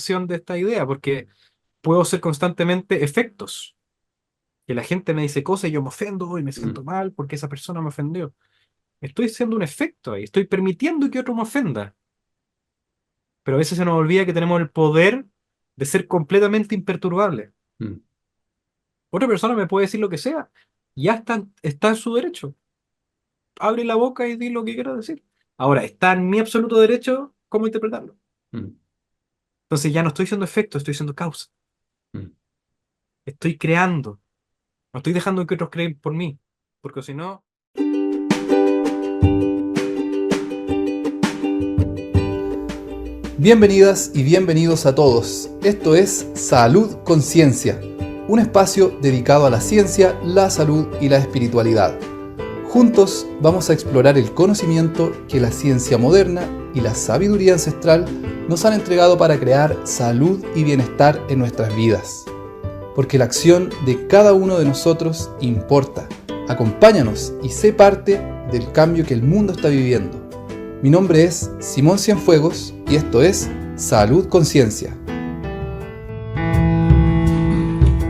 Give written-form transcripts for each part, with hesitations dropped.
dimensión de esta idea, porque puedo ser constantemente efectos. Que la gente me dice cosas y yo me ofendo y me Mm, siento mal porque esa persona me ofendió. Estoy siendo un efecto ahí, estoy permitiendo que otro me ofenda. Pero a veces se nos olvida que tenemos el poder de ser completamente imperturbables. mm, Otra persona me puede decir lo que sea, ya está en su derecho. Abre la boca y di lo que quiera decir. Ahora, está en mi absoluto derecho cómo interpretarlo. mm, Entonces ya no estoy siendo efecto, estoy siendo causa. mm. Estoy creando. No estoy dejando que otros creen por mí. Porque si no... Bienvenidas y bienvenidos a todos. Esto es Salud Conciencia, un espacio dedicado a la ciencia, la salud y la espiritualidad. Juntos vamos a explorar el conocimiento que la ciencia moderna y la sabiduría ancestral nos han entregado para crear salud y bienestar en nuestras vidas. Porque la acción de cada uno de nosotros importa. Acompáñanos y sé parte del cambio que el mundo está viviendo. Mi nombre es Simón Cienfuegos y esto es Salud Conciencia.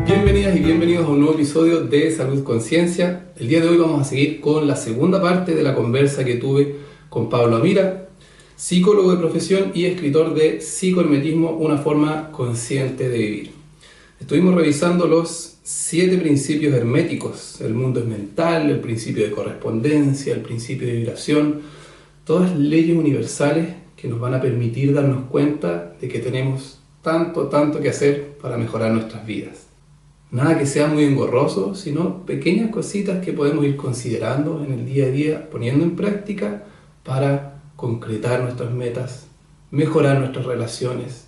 Bienvenidas y bienvenidos a un nuevo episodio de Salud Conciencia. El día de hoy vamos a seguir con la segunda parte de la conversa que tuve con Pablo Amira, psicólogo de profesión y escritor de Psicohermetismo, una forma consciente de vivir. Estuvimos revisando los 7 principios herméticos. El mundo es mental, el principio de correspondencia, el principio de vibración, todas leyes universales que nos van a permitir darnos cuenta de que tenemos tanto que hacer para mejorar nuestras vidas. Nada que sea muy engorroso, sino pequeñas cositas que podemos ir considerando en el día a día, poniendo en práctica para concretar nuestras metas, mejorar nuestras relaciones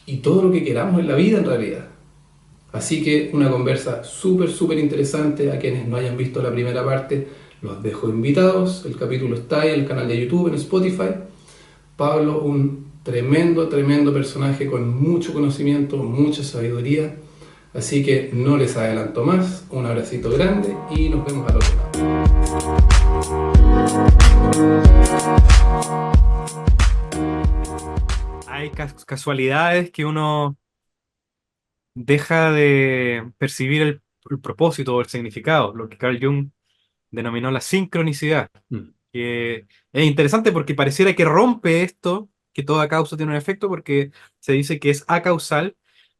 y todo lo que queramos en la vida en realidad. Así que una conversa súper interesante. A quienes no hayan visto la primera parte, los dejo invitados. El capítulo está ahí en el canal de YouTube, en Spotify. Pablo, un tremendo personaje con mucho conocimiento, mucha sabiduría. Así que no les adelanto más. Un abracito grande y nos vemos al otro lado. Hay casualidades que uno deja de percibir el propósito o el significado, lo que Carl Jung denominó la sincronicidad, Mm, que es interesante porque pareciera que rompe esto, que toda causa tiene un efecto, porque se dice que es acausal,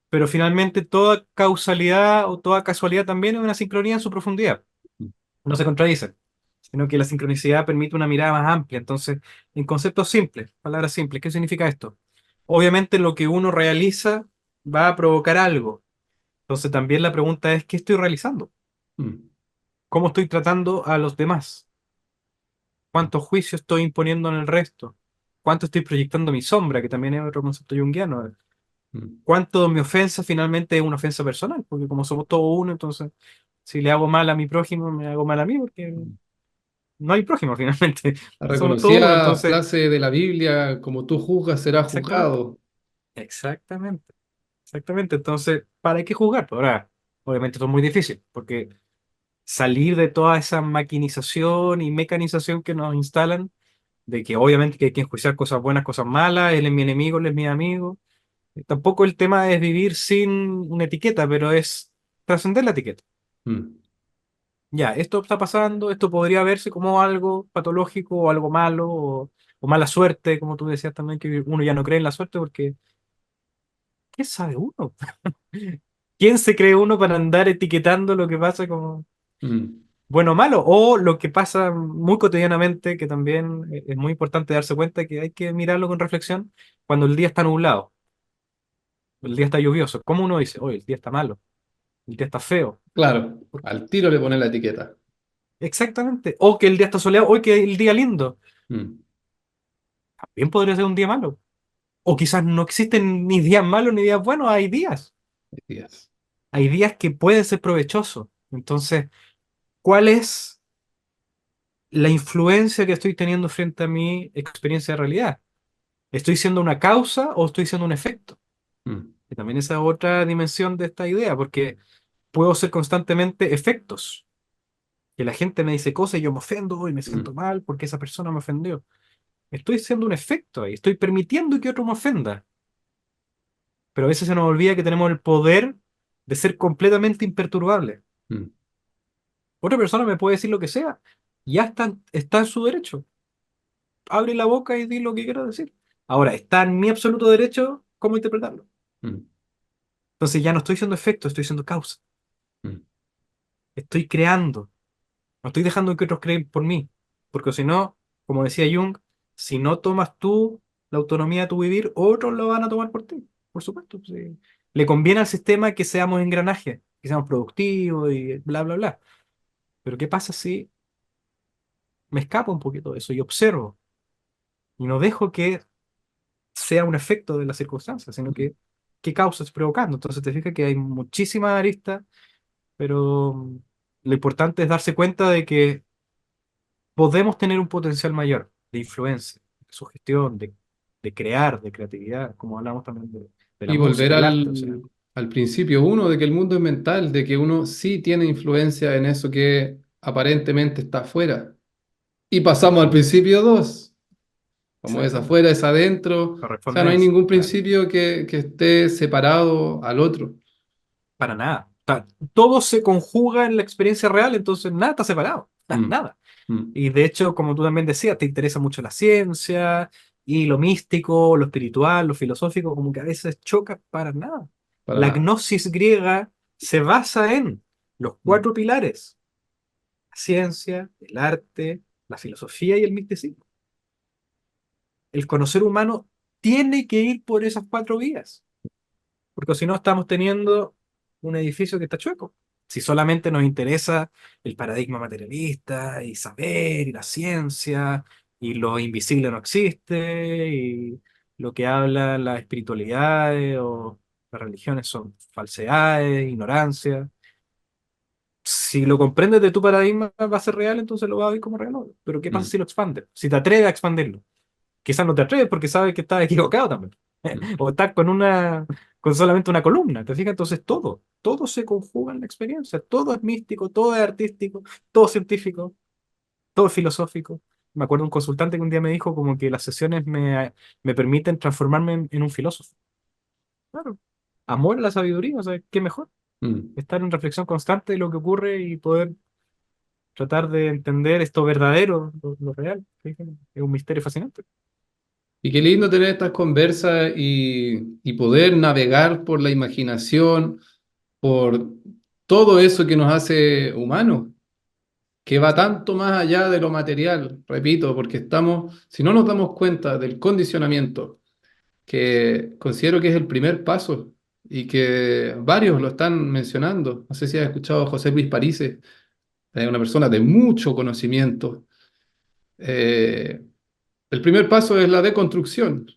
pero finalmente toda causalidad o toda casualidad también es una sincronía en su profundidad, mm, no se contradicen, sino que la sincronicidad permite una mirada más amplia. Entonces, en conceptos simples, palabras simples, ¿qué significa esto? Obviamente lo que uno realiza va a provocar algo. Entonces también la pregunta es, ¿qué estoy realizando? mm, ¿Cómo estoy tratando a los demás? ¿Cuánto juicio estoy imponiendo en el resto? ¿Cuánto estoy proyectando mi sombra, que también es otro concepto junguiano? mm, ¿Cuánto de mi ofensa finalmente es una ofensa personal? Porque como somos todos uno, entonces si le hago mal a mi prójimo, me hago mal a mí, porque mm. no hay prójimo finalmente. La Somos todos uno, reconocida entonces... frase de la Biblia, como tú juzgas, serás Exactamente. juzgado. Exactamente. Exactamente. Entonces, ¿para qué jugar? Pues ahora, obviamente esto es muy difícil, porque salir de toda esa maquinización y mecanización que nos instalan, de que obviamente que hay que enjuiciar cosas buenas, cosas malas, él es mi enemigo, él es mi amigo. Tampoco el tema es vivir sin una etiqueta, pero es trascender la etiqueta. Mm, Ya, esto está pasando, esto podría verse como algo patológico o algo malo o mala suerte, como tú decías también, que uno ya no cree en la suerte porque ¿qué sabe uno? ¿Quién se cree uno para andar etiquetando lo que pasa como mm. bueno o malo? O lo que pasa muy cotidianamente, que también es muy importante darse cuenta que hay que mirarlo con reflexión cuando el día está nublado, el día está lluvioso. ¿Cómo uno dice, oye, el día está malo, el día está feo? Claro, al tiro le ponen la etiqueta. Exactamente. O que el día está soleado, hoy que el día lindo. Mm, También podría ser un día malo. O quizás no existen ni días malos ni días buenos, hay días. días. Hay días que pueden ser provechosos. Entonces, ¿cuál es la influencia que estoy teniendo frente a mi experiencia de realidad? ¿Estoy siendo una causa o estoy siendo un efecto? Mm, Que también esa es otra dimensión de esta idea, porque puedo ser constantemente efectos. Que la gente me dice cosas y yo me ofendo y me mm, siento mal porque esa persona me ofendió. Estoy siendo un efecto ahí, estoy permitiendo que otro me ofenda. pero a veces se nos olvida que tenemos el poder de ser completamente imperturbables. mm, Otra persona me puede decir lo que sea, ya está en su derecho. Abre la boca y di lo que quiera decir. Ahora, está en mi absoluto derecho cómo interpretarlo. mm, Entonces ya no estoy siendo efecto, estoy siendo causa. mm, Estoy creando. No estoy dejando que otros creen por mí. Porque si no, como decía Jung, si no tomas tú la autonomía de tu vivir, otros lo van a tomar por ti. Por supuesto. Sí. Le conviene al sistema que seamos engranajes, que seamos productivos y bla, bla, bla. Pero ¿qué pasa si me escapo un poquito de eso y observo y no dejo que sea un efecto de las circunstancias, sino mm. que qué causas provocando? Entonces te fijas que hay muchísimas aristas, pero lo importante es darse cuenta de que podemos tener un potencial mayor de influencia, de sugestión, de crear, de creatividad, como hablamos también de la Y volver música, el arte, o sea, al principio uno, de que el mundo es mental, de que uno sí tiene influencia en eso que aparentemente está afuera. Y pasamos al exactamente, principio dos, como es exactamente. afuera, es adentro. O Para sea, no responder hay eso, ningún claro, principio que esté separado al otro. para nada. O sea, todo se conjuga en la experiencia real, entonces nada está separado, Mm, nada. mm, Y de hecho, como tú también decías, te interesa mucho la ciencia y lo místico, lo espiritual, lo filosófico, como que a veces choca para nada. para La nada. gnosis griega se basa en los Mm, cuatro pilares: la ciencia, el arte, la filosofía y el misticismo. El conocer humano tiene que ir por esas cuatro vías, porque si no estamos teniendo un edificio que está chueco. Si solamente nos interesa el paradigma materialista y saber y la ciencia y lo invisible no existe y lo que habla las espiritualidades o las religiones son falsedades, ignorancia. Si lo comprendes de tu paradigma va a ser real, entonces lo vas a ver como real. Pero ¿qué pasa mm, si lo expandes? Si te atreves a expandirlo. Quizás no te atreves porque sabes que estás equivocado también. mm. O estás con solamente una columna. ¿Te fijas? Entonces todo se conjuga en la experiencia. Todo es místico, todo es artístico, todo es científico, todo es filosófico. Me acuerdo un consultante que un día me dijo como que las sesiones me permiten transformarme en un filósofo. Claro. Amor a la sabiduría, o sea, qué mejor. Mm. Estar en reflexión constante de lo que ocurre y poder tratar de entender esto verdadero, lo real. ¿Sí? Es un misterio fascinante. Y qué lindo tener estas conversas y poder navegar por la imaginación, por todo eso que nos hace humanos, que va Sí. tanto más allá de lo material, repito, porque estamos, si no nos damos cuenta del condicionamiento, que considero que es el primer paso y que varios lo están mencionando. No sé si has escuchado a José Luis Parise, una persona de mucho conocimiento. Eh, el primer paso es la deconstrucción,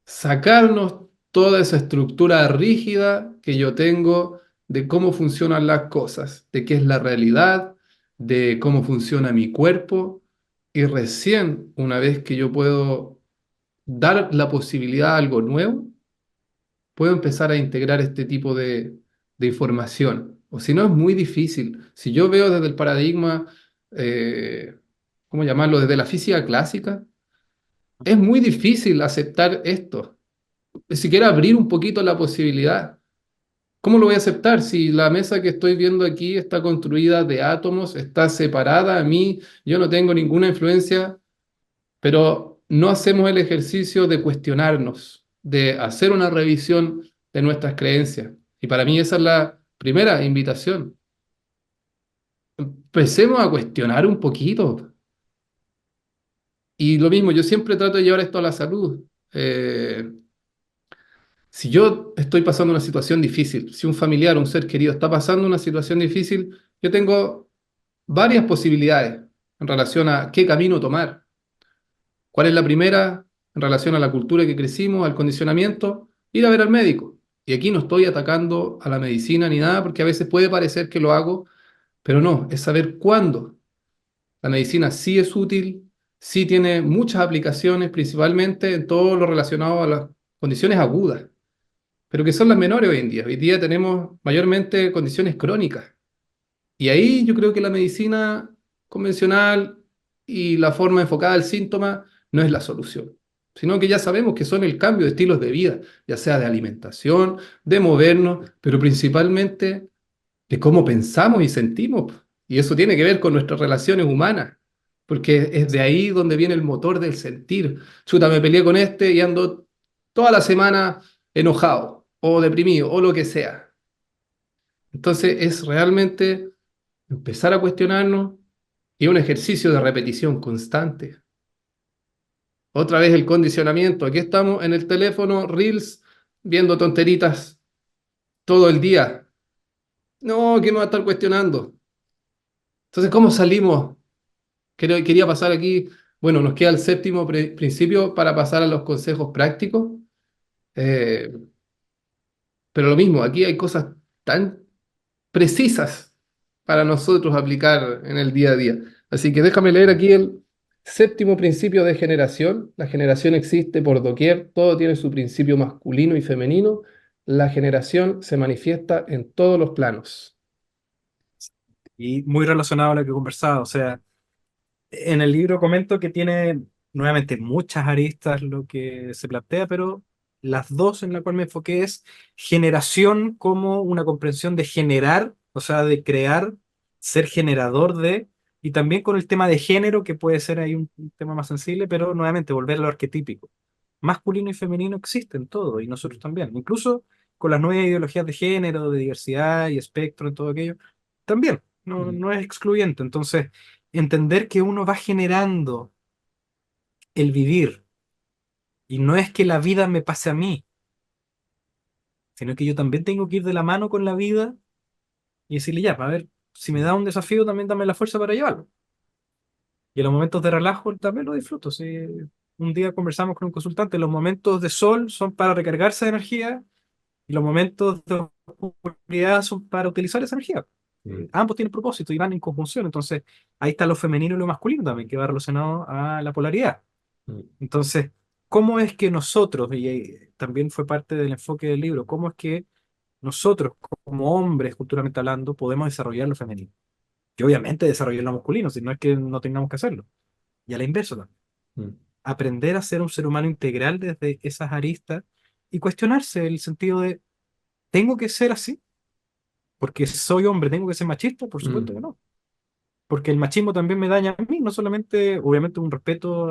sacarnos toda esa estructura rígida que yo tengo de cómo funcionan las cosas, de qué es la realidad, de cómo funciona mi cuerpo, y recién una vez que yo puedo dar la posibilidad a algo nuevo, puedo empezar a integrar este tipo de información. O si no, es muy difícil. Si yo veo desde el paradigma, ¿cómo llamarlo? Desde la física clásica, es muy difícil aceptar esto, ni siquiera abrir un poquito la posibilidad. ¿Cómo lo voy a aceptar si la mesa que estoy viendo aquí está construida de átomos, está separada a mí, yo no tengo ninguna influencia, pero no hacemos el ejercicio de cuestionarnos, de hacer una revisión de nuestras creencias? Y para mí esa es la primera invitación. Empecemos a cuestionar un poquito. Y lo mismo, yo siempre trato de llevar esto a la salud. Si yo estoy pasando una situación difícil, si un familiar o un ser querido está pasando una situación difícil, yo tengo varias posibilidades en relación a qué camino tomar. ¿Cuál es la primera? En relación a la cultura que crecimos, al condicionamiento, ir a ver al médico. Y aquí no estoy atacando a la medicina ni nada, porque a veces puede parecer que lo hago, pero no, es saber cuándo. La medicina sí es útil, sí tiene muchas aplicaciones, principalmente en todo lo relacionado a las condiciones agudas, pero que son las menores hoy en día. Hoy día tenemos mayormente condiciones crónicas. Y ahí yo creo que la medicina convencional y la forma enfocada al síntoma no es la solución. sino que ya sabemos que son el cambio de estilos de vida, ya sea de alimentación, de movernos, pero principalmente de cómo pensamos y sentimos. Y eso tiene que ver con nuestras relaciones humanas, porque es de ahí donde viene el motor del sentir. Chuta, me peleé con este y ando toda la semana enojado o deprimido o lo que sea. Entonces es realmente empezar a cuestionarnos y un ejercicio de repetición constante. Otra vez el condicionamiento. Aquí estamos en el teléfono, Reels, viendo tonteritas todo el día. No, ¿qué me va a estar cuestionando? Entonces, ¿cómo salimos? Quería pasar aquí, bueno, nos queda el séptimo principio para pasar a los consejos prácticos, eh, pero lo mismo, aquí hay cosas tan precisas para nosotros aplicar en el día a día. Así que déjame leer aquí el séptimo principio de generación. La generación existe por doquier, todo tiene su principio masculino y femenino. La generación se manifiesta en todos los planos. Y muy relacionado a lo que he conversado, o sea, en el libro comento que tiene nuevamente muchas aristas lo que se plantea, pero las dos en las cuales me enfoqué es generación como una comprensión de generar, o sea, de crear, ser generador de, y también con el tema de género, que puede ser ahí un tema más sensible, pero nuevamente volver a lo arquetípico. Masculino y femenino existen todo, y nosotros también. Incluso con las nuevas ideologías de género, de diversidad y espectro y todo aquello, también. No, Mm, no es excluyente. Entonces, entender que uno va generando el vivir y no es que la vida me pase a mí, sino que yo también tengo que ir de la mano con la vida y decirle ya, a ver, si me da mm, un desafío, también dame la fuerza para llevarlo. Y en los momentos de relajo también lo disfruto. Si un día conversamos con un consultante, los momentos de sol son para recargarse de energía y los momentos de oscuridad son para utilizar esa energía. mm, Ambos tienen propósito y van en conjunción. Entonces, ahí está lo femenino y lo masculino también, que va relacionado a la polaridad. mm, Entonces, ¿cómo es que nosotros, y también fue parte del enfoque del libro, cómo es que nosotros como hombres, culturalmente hablando, podemos desarrollar lo femenino? Y obviamente desarrollar lo masculino, si no es que no tengamos que hacerlo. Y a la inversa también. mm, Aprender a ser un ser humano integral desde esas aristas y cuestionarse el sentido de, ¿tengo que ser así? Porque soy hombre, ¿tengo que ser machista? Por supuesto que mm, no. Porque el machismo también me daña a mí, no solamente, obviamente, un respeto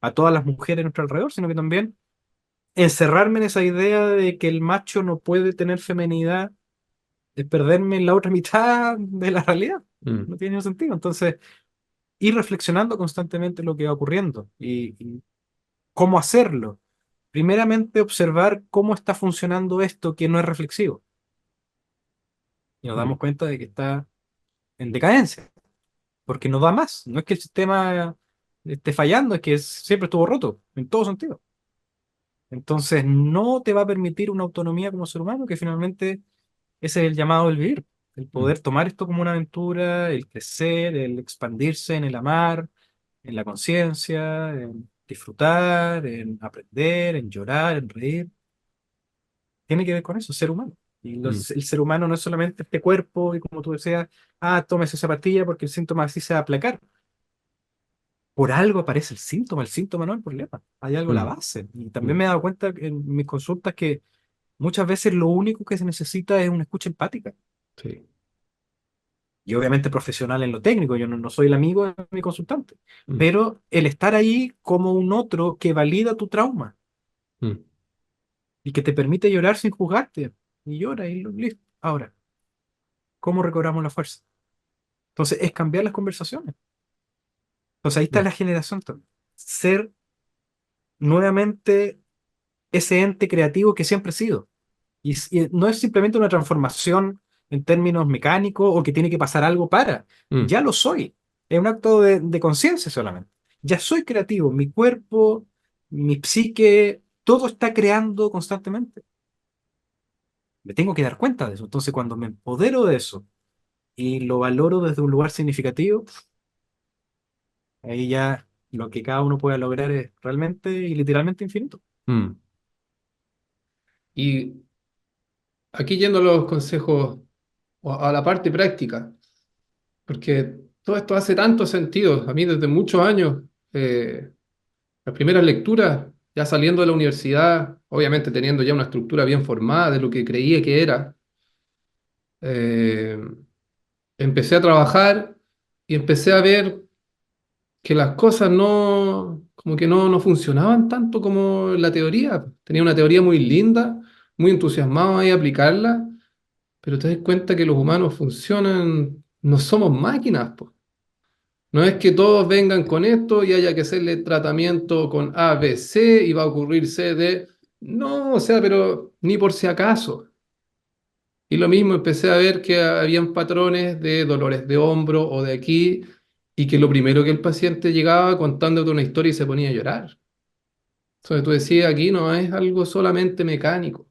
a todas las mujeres a nuestro alrededor, sino que también encerrarme en esa idea de que el macho no puede tener femenidad es perderme en la otra mitad de la realidad. mm, No tiene ningún sentido. Entonces, ir reflexionando constantemente lo que va ocurriendo y cómo hacerlo. Primeramente, observar cómo está funcionando esto que no es reflexivo. Y nos damos mm, cuenta de que está en decadencia, porque no da más. No es que el sistema esté fallando, es que siempre estuvo roto, en todo sentido. Entonces, no te va a permitir una autonomía como ser humano que finalmente ese es el llamado del vivir, el mm, poder tomar esto como una aventura, el crecer, el expandirse en el amar, en la conciencia, en disfrutar, en aprender, en llorar, en reír. Tiene que ver con eso, ser humano. Y mm, el ser humano no es solamente este cuerpo y como tú decías, tómese esa pastilla porque el síntoma así se va a aplacar. Por algo aparece el síntoma no es el problema. Hay algo a la mm, base. Y también mm, me he dado cuenta en mis consultas que muchas veces lo único que se necesita es una escucha empática. sí, Y obviamente profesional en lo técnico, yo no soy el amigo de mi consultante, mm, pero el estar ahí como un otro que valida tu trauma mm, y que te permite llorar sin juzgarte, y llora y listo. Ahora, ¿cómo recobramos la fuerza? Entonces, es cambiar las conversaciones. Entonces, ahí está mm, la generación también. Ser nuevamente ese ente creativo que siempre he sido. Y no es simplemente una transformación en términos mecánicos o que tiene que pasar algo para. mm, Ya lo soy. Es un acto de conciencia solamente. Ya soy creativo. Mi cuerpo, mi psique, todo está creando constantemente. Me tengo que dar cuenta de eso. Entonces, cuando me empodero de eso y lo valoro desde un lugar significativo, ahí ya lo que cada uno pueda lograr es realmente y literalmente infinito. mm. Y aquí yendo a los consejos o a la parte práctica, porque todo esto hace tanto sentido. A mí desde muchos años, las primeras lecturas ya saliendo de la universidad, obviamente teniendo ya una estructura bien formada de lo que creía que era, eh, empecé a trabajar y empecé a ver que las cosas no, como que no funcionaban tanto como en la teoría. Tenía una teoría muy linda, muy entusiasmado ahí a aplicarla, pero te das cuenta que los humanos funcionan, no somos máquinas, po. No es que todos vengan con esto y haya que hacerle tratamiento con A, B, C y va a ocurrir C, D. No, o sea, pero ni por si acaso. Y lo mismo, empecé a ver que habían patrones de dolores de hombro o de aquí, y que lo primero que el paciente llegaba contándote una historia y se ponía a llorar. Entonces tú decías, aquí no es algo solamente mecánico.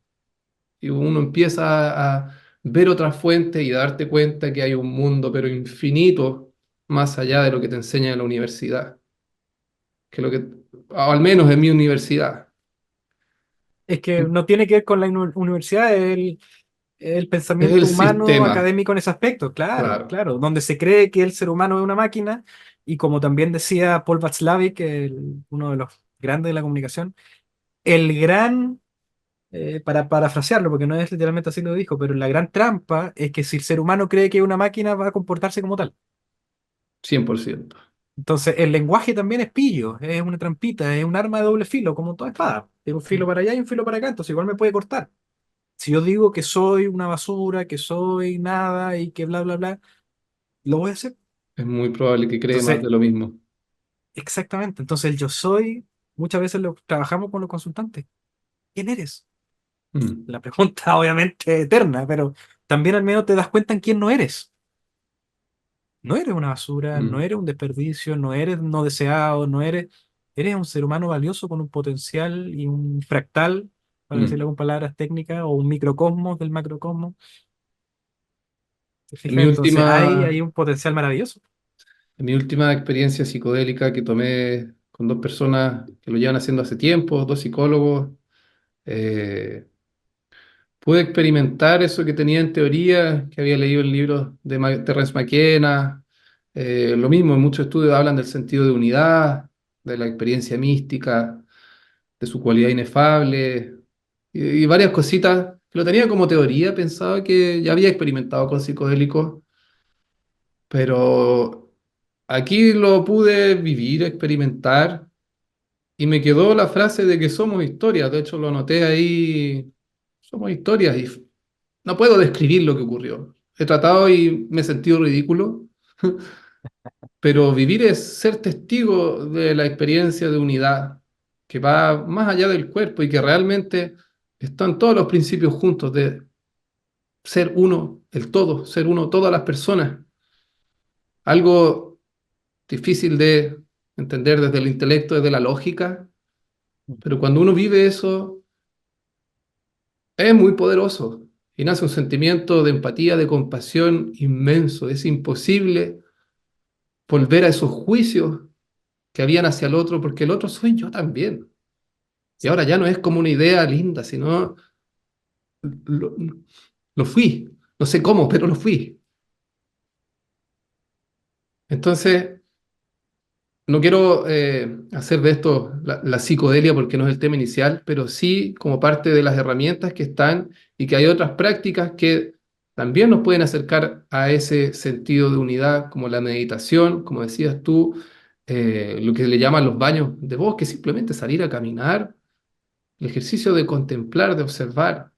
Y uno empieza a ver otras fuentes y darte cuenta que hay un mundo, pero infinito, más allá de lo que te enseña en la universidad. Que lo que, o al menos en mi universidad. Es que no tiene que ver con la universidad, el Es el pensamiento humano sistema, académico en ese aspecto, claro, claro. claro, donde se cree que el ser humano es una máquina y como también decía Paul Václavic, uno de los grandes de la comunicación, el gran, para parafrasearlo, porque no es literalmente así lo dijo, pero la gran trampa es que si el ser humano cree que es una máquina va a comportarse como tal. 100%. Entonces, el lenguaje también es pillo, es una trampita, es un arma de doble filo, como toda espada. Tiene un filo para allá y un filo para acá, entonces igual me puede cortar. Si yo digo que soy una basura, que soy nada y que bla, bla, bla, lo voy a hacer. Es muy probable que cree más Entonces, de lo mismo. exactamente. Entonces, el yo soy, muchas veces lo trabajamos con los consultantes. ¿Quién eres? Mm, La pregunta, obviamente, eterna, pero también al menos te das cuenta en quién no eres. No eres una basura, no mm, eres un desperdicio, no eres no deseado, no eres. Eres un ser humano valioso con un potencial y un fractal, para mm. decirlo con palabras técnicas, o un microcosmos del macrocosmos. ¿Te En fijas? mi Entonces, última, hay un potencial maravilloso. en mi última experiencia psicodélica que tomé con dos personas que lo llevan haciendo hace tiempo, dos psicólogos, eh, pude experimentar eso que tenía en teoría, que había leído en libros de Terence McKenna. Lo mismo, en muchos estudios hablan del sentido de unidad, de la experiencia mística, de su cualidad inefable y varias cositas que lo tenía como teoría, pensaba que ya había experimentado con psicodélicos, pero aquí lo pude vivir, experimentar, y me quedó la frase de que somos historias. De hecho lo anoté ahí, somos historias, y no puedo describir lo que ocurrió. He tratado y me he sentido ridículo, pero vivir es ser testigo de la experiencia de unidad que va más allá del cuerpo y que realmente están todos los principios juntos de ser uno, el todo, ser uno, todas las personas. Algo difícil de entender desde el intelecto, desde la lógica, pero cuando uno vive eso es muy poderoso y nace un sentimiento de empatía, de compasión inmenso. Es imposible volver a esos juicios que habían hacia el otro, porque el otro soy yo también. Y ahora ya no es como una idea linda, sino lo, lo fui. No sé cómo, pero lo fui. Entonces, no quiero hacer de esto la psicodelia porque no es el tema inicial, pero sí como parte de las herramientas que están, y que hay otras prácticas que también nos pueden acercar a ese sentido de unidad, como la meditación, como decías tú, lo que le llaman los baños de bosque, simplemente salir a caminar, el ejercicio de contemplar, de observar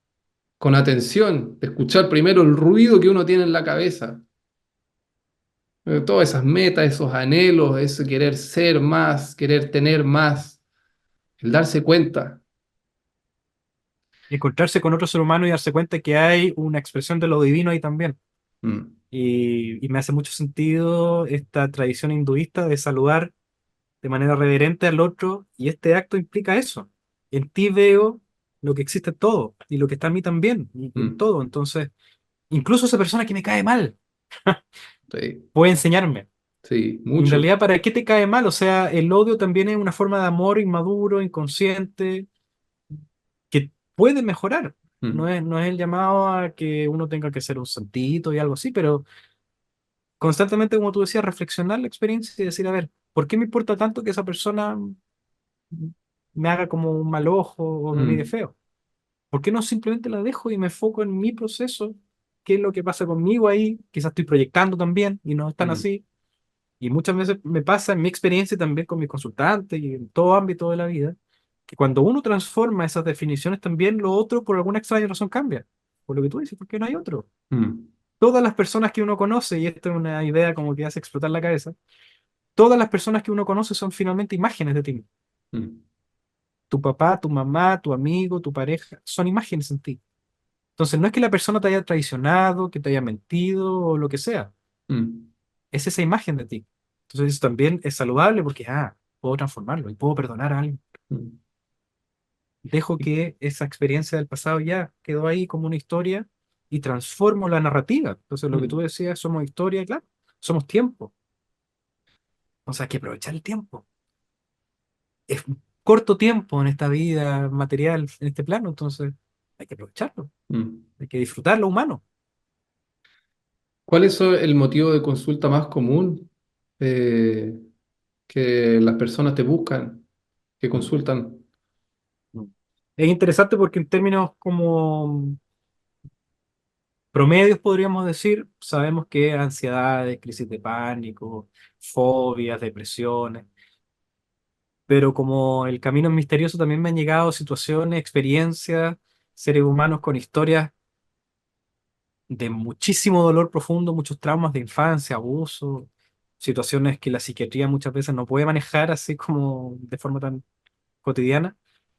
con atención, de escuchar primero el ruido que uno tiene en la cabeza, todas esas metas, esos anhelos, ese querer ser más, querer tener más, el darse cuenta. Encontrarse con otro ser humano y darse cuenta que hay una expresión de lo divino ahí también. Mm, Y me hace mucho sentido esta tradición hinduista de saludar de manera reverente al otro, y este acto implica eso. En ti veo lo que existe en todo y lo que está en mí también, y en mm, todo. Entonces, incluso esa persona que me cae mal sí, puede enseñarme. sí, Y en mucho. realidad, ¿para qué te cae mal? O sea, el odio también es una forma de amor inmaduro, inconsciente, que puede mejorar. Mm, No es el llamado a que uno tenga que ser un santito y algo así, pero constantemente, como tú decías, reflexionar la experiencia y decir, a ver, ¿por qué me importa tanto que esa persona me haga como un mal ojo o me mire mm, feo. ¿Por qué no simplemente la dejo y me enfoco en mi proceso? ¿Qué es lo que pasa conmigo ahí? Quizás estoy proyectando también y no es tan mm, así. Y muchas veces me pasa en mi experiencia y también con mis consultantes y en todo ámbito de la vida, que cuando uno transforma esas definiciones también lo otro por alguna extraña razón cambia. Por lo que tú dices, porque no hay otro. mm, Todas las personas que uno conoce, y esto es una idea como que hace explotar la cabeza, todas las personas que uno conoce son finalmente imágenes de ti. mm, Tu papá, tu mamá, tu amigo, tu pareja, son imágenes en ti. Entonces no es que la persona te haya traicionado, que te haya mentido o lo que sea, mm, es esa imagen de ti. Entonces eso también es saludable porque, puedo transformarlo y puedo perdonar a alguien. mm. Dejo Y- que esa experiencia del pasado ya quedó ahí como una historia y transformo la narrativa. Entonces lo que tú mm, decías, somos historia, claro, somos tiempo. O sea, hay que aprovechar el tiempo. Es un corto tiempo en esta vida material, en este plano, entonces hay que aprovecharlo, mm. hay que disfrutar lo humano. ¿Cuál es el motivo de consulta más común que las personas te buscan, que Mm. consultan? Mm. Es interesante porque en términos como promedios, podríamos decir, sabemos que ansiedades, crisis de pánico, fobias, depresiones, pero como el camino es misterioso, también me han llegado situaciones, experiencias, seres humanos con historias de muchísimo dolor profundo, muchos traumas de infancia, abuso, situaciones que la psiquiatría muchas veces no puede manejar así como de forma tan cotidiana.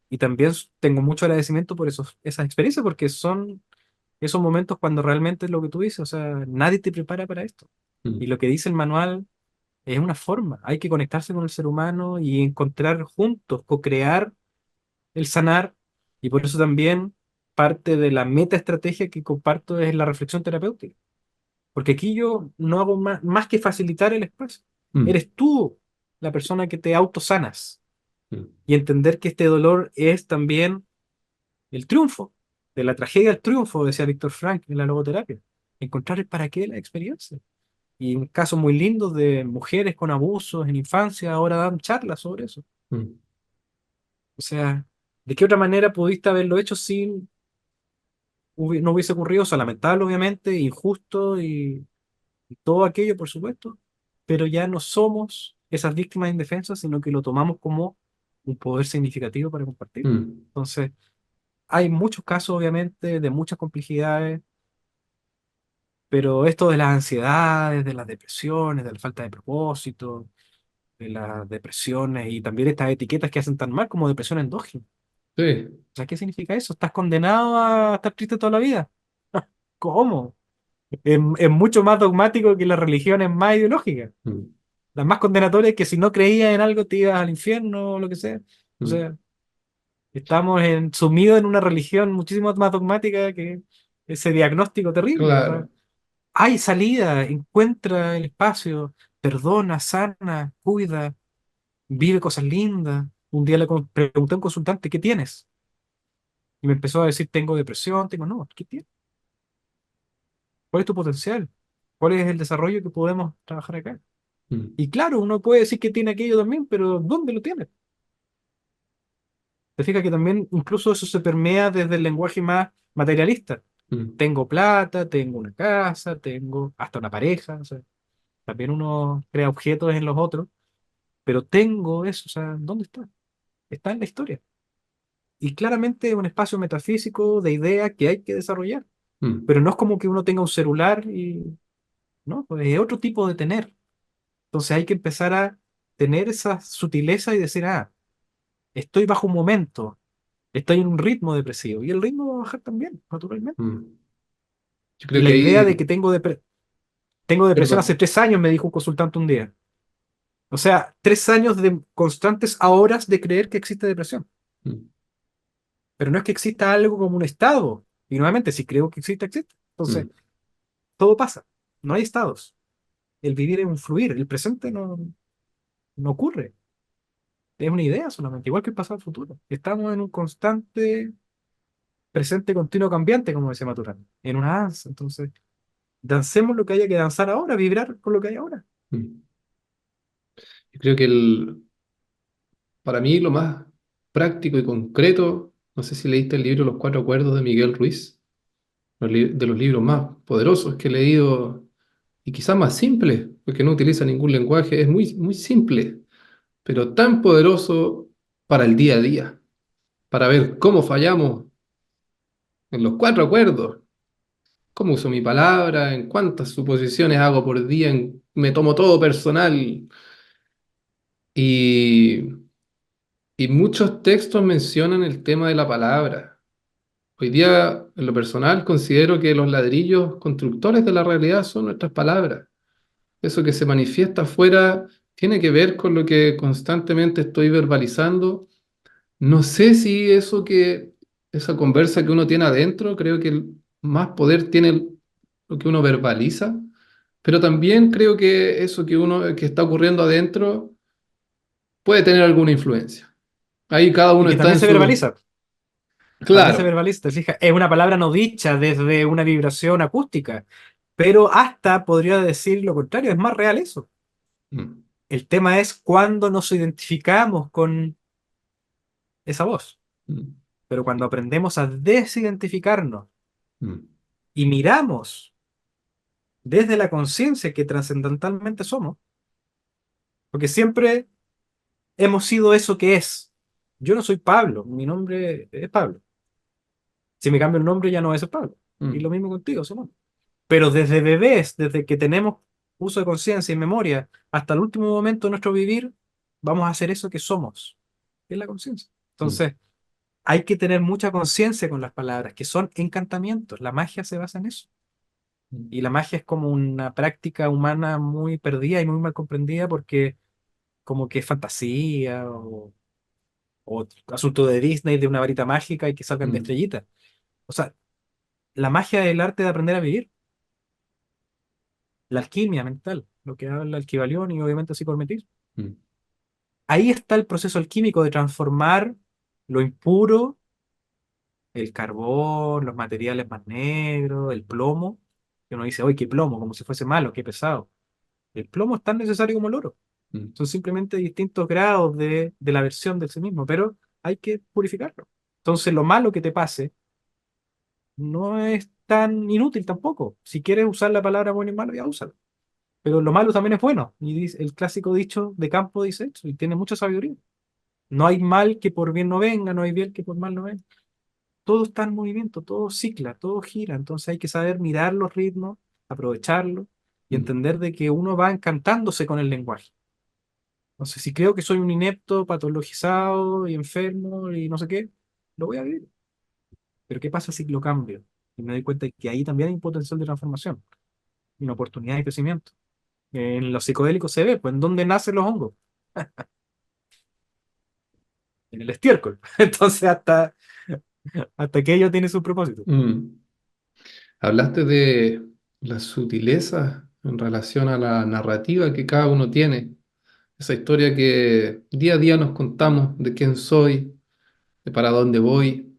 Y también tengo mucho agradecimiento por esas experiencias, porque son esos momentos cuando realmente es lo que tú dices, o sea, nadie te prepara para esto. Y Mm, lo que dice el manual es una forma, hay que conectarse con el ser humano y encontrar juntos, co-crear el sanar, y por eso también parte de la meta estrategia que comparto es la reflexión terapéutica, porque aquí yo no hago más que facilitar el espacio. mm, Eres tú la persona que te autosanas mm. y entender que este dolor es también el triunfo, de la tragedia al triunfo, decía Víctor Frank en la logoterapia. Encontrar el para qué de la experiencia. Y en casos muy lindos de mujeres con abusos en infancia, ahora dan charlas sobre eso. Mm. O sea, ¿de qué otra manera pudiste haberlo hecho sin no hubiese ocurrido? O sea, lamentable, obviamente, injusto y todo aquello, por supuesto, pero ya no somos esas víctimas indefensas, sino que lo tomamos como un poder significativo para compartir. Mm, Entonces, hay muchos casos, obviamente, de muchas complejidades, pero esto de las ansiedades, de las depresiones, de la falta de propósito, de las depresiones y también estas etiquetas que hacen tan mal como depresión endógena. sí. O sea, ¿qué significa eso? ¿Estás condenado a estar triste toda la vida? ¿Cómo? Es mucho más dogmático que las religiones más ideológicas. Mm, Las más condenatorias que si no creías en algo te ibas al infierno o lo que sea. O mm. sea, estamos sumidos en una religión muchísimo más dogmática que ese diagnóstico terrible. O sea, Claro. hay salida, encuentra el espacio, perdona, sana, cuida, vive cosas lindas. Un día pregunté a un consultante, ¿qué tienes? Y me empezó a decir, tengo depresión, no, ¿qué tienes? ¿Cuál es tu potencial? ¿Cuál es el desarrollo que podemos trabajar acá? Mm, Y claro, uno puede decir que tiene aquello también, pero ¿dónde lo tiene? Te fijas que también incluso eso se permea desde el lenguaje más materialista. mm, Tengo plata, tengo una casa, tengo hasta una pareja. O sea, también uno crea objetos en los otros, pero tengo eso. O sea, ¿dónde está? Está en la historia. Y claramente es un espacio metafísico de ideas que hay que desarrollar. mm, Pero no es como que uno tenga un celular y... No, pues es otro tipo de tener. Entonces hay que empezar a tener esa sutileza y decir, estoy bajo un momento, estoy en un ritmo depresivo. Y el ritmo va a bajar también, naturalmente. mm. Yo Y creo la que idea de ahí, que tengo depresión hace perdón. 3 años, me dijo un consultante un día. O sea, 3 años de constantes horas de creer que existe depresión. Mm, Pero no es que exista algo como un estado. Y nuevamente, si creo que existe, existe. Entonces, mm, todo pasa. No hay estados. El vivir es un fluir. El presente no ocurre. Es una idea solamente, igual que el pasado y el futuro. Estamos en un constante presente continuo cambiante, como decía Maturana, en una danza. Entonces, dancemos lo que haya que danzar ahora, vibrar con lo que hay ahora. mm. Yo creo que para mí lo más práctico y concreto. No sé si leíste el libro Los Cuatro Acuerdos de Miguel Ruiz, de los libros más poderosos que he leído y quizás más simples, porque no utiliza ningún lenguaje, es muy, muy simple, pero tan poderoso para el día a día, para ver cómo fallamos en los cuatro acuerdos, cómo uso mi palabra, en cuántas suposiciones hago por día, me tomo todo personal y, y muchos textos mencionan el tema de la palabra. Hoy día, en lo personal, considero que los ladrillos constructores de la realidad son nuestras palabras. Eso que se manifiesta afuera tiene que ver con lo que constantemente estoy verbalizando. No sé si esa conversa que uno tiene adentro, creo que más poder tiene lo que uno verbaliza, pero también creo que eso que está ocurriendo adentro puede tener alguna influencia. Ahí cada Y uno que está también en se su... verbaliza. También se Claro. verbaliza, ¿te fijas? Es una palabra no dicha desde una vibración acústica, pero hasta podría decir lo contrario, es más real eso. Mm, El tema es cuando nos identificamos con esa voz. mm, Pero cuando aprendemos a desidentificarnos mm, y miramos desde la conciencia que trascendentalmente somos, porque siempre hemos sido eso que es. Yo no soy Pablo, mi nombre es Pablo. Si me cambio el nombre ya no es Pablo. Y lo mm, mismo contigo, Simón. Pero desde bebés, desde que tenemos uso de conciencia y memoria, hasta el último momento de nuestro vivir, vamos a hacer eso que somos, que es la conciencia. mm, Entonces, hay que tener mucha conciencia con las palabras, que son encantamientos. La magia se basa en eso. mm, Y la magia es como una práctica humana muy perdida y muy mal comprendida porque como que es fantasía o asunto de Disney, de una varita mágica y que salgan de mm, estrellitas. O sea, la magia es el arte de aprender a vivir, la alquimia mental, lo que habla el Kybalión y obviamente el psicohermetismo. mm, Ahí está el proceso alquímico de transformar lo impuro, el carbón, los materiales más negros, el plomo, que uno dice, oye, qué plomo, como si fuese malo, qué pesado. El plomo es tan necesario como el oro. mm, Son simplemente distintos grados de la versión de sí mismo, pero hay que purificarlo. Entonces, lo malo que te pase no es tan inútil tampoco. Si quieres usar la palabra bueno y malo, ya úsalo. Pero lo malo también es bueno. Y el clásico dicho de campo dice eso, y tiene mucha sabiduría. No hay mal que por bien no venga, no hay bien que por mal no venga. Todo está en movimiento, todo cicla, todo gira. Entonces hay que saber mirar los ritmos, aprovecharlos y mm, entender de que uno va encantándose con el lenguaje. Entonces, si creo que soy un inepto, patologizado y enfermo y no sé qué, lo voy a vivir. Pero ¿qué pasa si lo cambio? Y me doy cuenta de que ahí también hay un potencial de transformación, una oportunidad de crecimiento. En los psicodélicos se ve, pues, ¿en dónde nacen los hongos? En el estiércol. Entonces, hasta que ello tiene su propósito. mm. Hablaste de la sutileza en relación a la narrativa que cada uno tiene, esa historia que día a día nos contamos de quién soy, de para dónde voy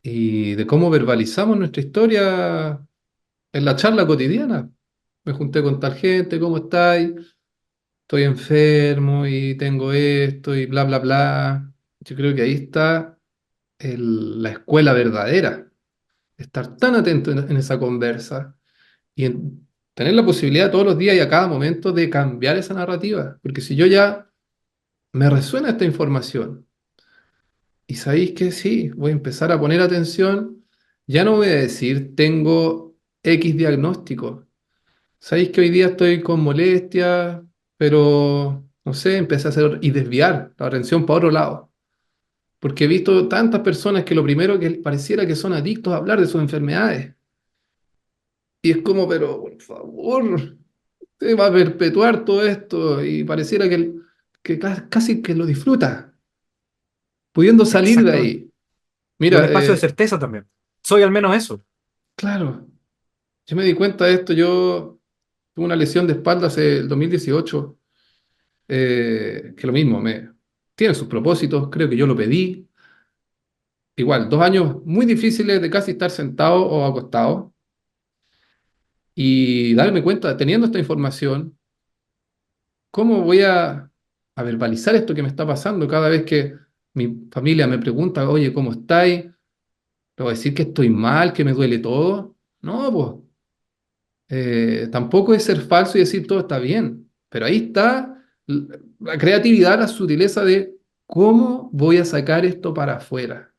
y de cómo verbalizamos nuestra historia en la charla cotidiana. Me junté con tal gente, ¿cómo estáis? Estoy enfermo y tengo esto y bla, bla, bla. Yo creo que ahí está la escuela verdadera, estar tan atento en esa conversa y tener la posibilidad todos los días y a cada momento de cambiar esa narrativa. Porque si yo ya me resuena esta información y sabéis que sí, voy a empezar a poner atención, ya no voy a decir tengo X diagnóstico. Sabéis que hoy día estoy con molestias, pero no sé, empecé a hacer y desviar la atención para otro lado. Porque he visto tantas personas que lo primero que pareciera que son adictos a hablar de sus enfermedades. Y es como, pero por favor, se va a perpetuar todo esto y pareciera que casi que lo disfruta, pudiendo salir de Exactamente. ahí. Es un Mira, espacio de certeza también. Soy al menos eso. claro, yo me di cuenta de esto, yo tuve una lesión de espalda hace el 2018, que lo mismo, tiene sus propósitos, creo que yo lo pedí. Igual, 2 años muy difíciles de casi estar sentado o acostado y darme cuenta, teniendo esta información, ¿cómo voy a verbalizar esto que me está pasando cada vez que mi familia me pregunta, oye, ¿cómo estáis? ¿Le voy a decir que estoy mal, que me duele todo? No, pues, tampoco es ser falso y decir todo está bien, pero ahí está la creatividad, la sutileza de cómo voy a sacar esto para afuera.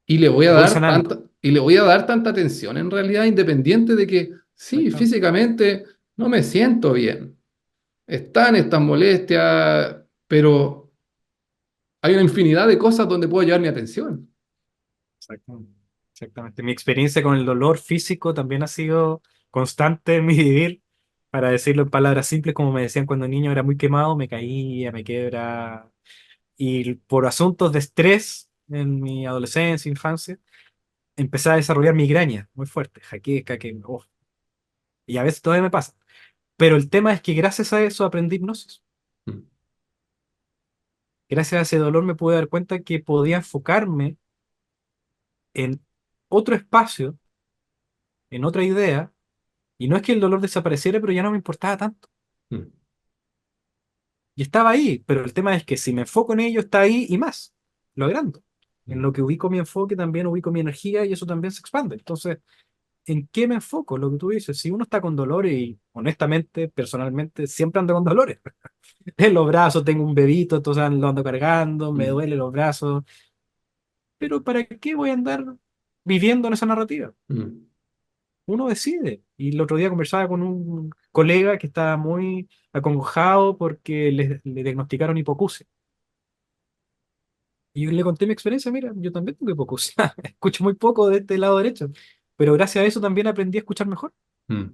Y le voy a Lo voy dar sanando. tanta atención en realidad, independiente de que sí, Exactamente. físicamente no me siento bien. Están estas molestias, pero hay una infinidad de cosas donde puedo llevar mi atención. Exactamente. Exactamente. Mi experiencia con el dolor físico también ha sido constante en mi vivir. Para decirlo en palabras simples, como me decían cuando niño era muy quemado, me caía, me quebra. Y por asuntos de estrés en mi adolescencia, infancia, empecé a desarrollar migraña muy fuerte, jaqueca, y a veces todavía me pasa. Pero el tema es que gracias a eso aprendí hipnosis. Mm, Gracias a ese dolor me pude dar cuenta que podía enfocarme en otro espacio, en otra idea, y no es que el dolor desapareciera, pero ya no me importaba tanto. mm, Y estaba ahí, pero el tema es que si me enfoco en ello, está ahí y más, logrando. En mm, lo que ubico mi enfoque, también ubico mi energía y eso también se expande. Entonces, ¿en qué me enfoco? Lo que tú dices, si uno está con dolores y honestamente, personalmente, siempre ando con dolores. En los brazos tengo un bebito, entonces lo ando cargando, me mm, duele los brazos, pero ¿para qué voy a andar viviendo en esa narrativa? mm. Uno decide. Y el otro día conversaba con un colega que estaba muy acongojado porque le diagnosticaron hipoacusia. Y yo le conté mi experiencia, mira, yo también tengo hipoacusia, escucho muy poco de este lado derecho, pero gracias a eso también aprendí a escuchar mejor. Mm,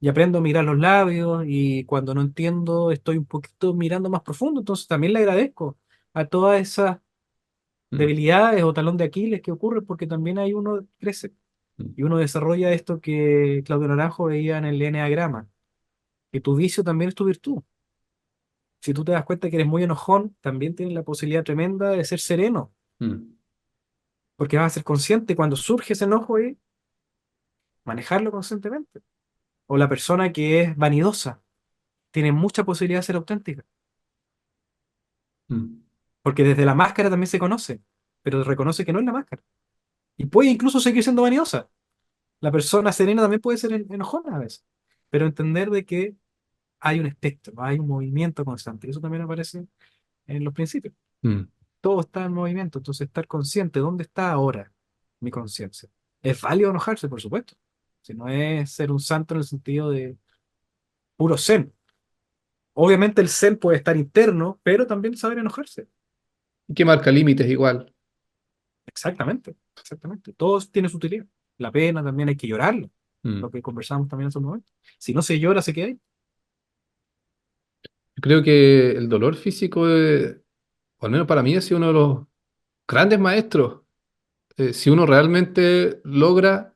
Y aprendo a mirar los labios y cuando no entiendo estoy un poquito mirando más profundo, entonces también le agradezco a todas esas mm, debilidades o talón de Aquiles que ocurre porque también ahí uno crece mm, y uno desarrolla esto que Claudio Naranjo veía en el eneagrama, que tu vicio también es tu virtud. Si tú te das cuenta que eres muy enojón, también tienes la posibilidad tremenda de ser sereno, mm, porque vas a ser consciente cuando surge ese enojo y manejarlo conscientemente. O la persona que es vanidosa, tiene mucha posibilidad de ser auténtica, mm, porque desde la máscara también se conoce, pero reconoce que no es la máscara. Y puede incluso seguir siendo vanidosa. La persona serena también puede ser enojona a veces, pero entender de que hay un espectro, hay un movimiento constante. Y eso también aparece en los principios. mm. Todo está en movimiento, entonces estar consciente, ¿dónde está ahora mi conciencia? Es válido enojarse, por supuesto. Si no es ser un santo en el sentido de puro zen. Obviamente el zen puede estar interno, pero también saber enojarse. ¿Y qué marca límites igual? Exactamente, exactamente. Todos tienen su utilidad. La pena también hay que llorarlo, lo Mm. que conversamos también en esos momentos. Si no se llora, se queda ahí. Yo creo que el dolor físico, o al menos para mí, ha sido uno de los grandes maestros. Si uno realmente logra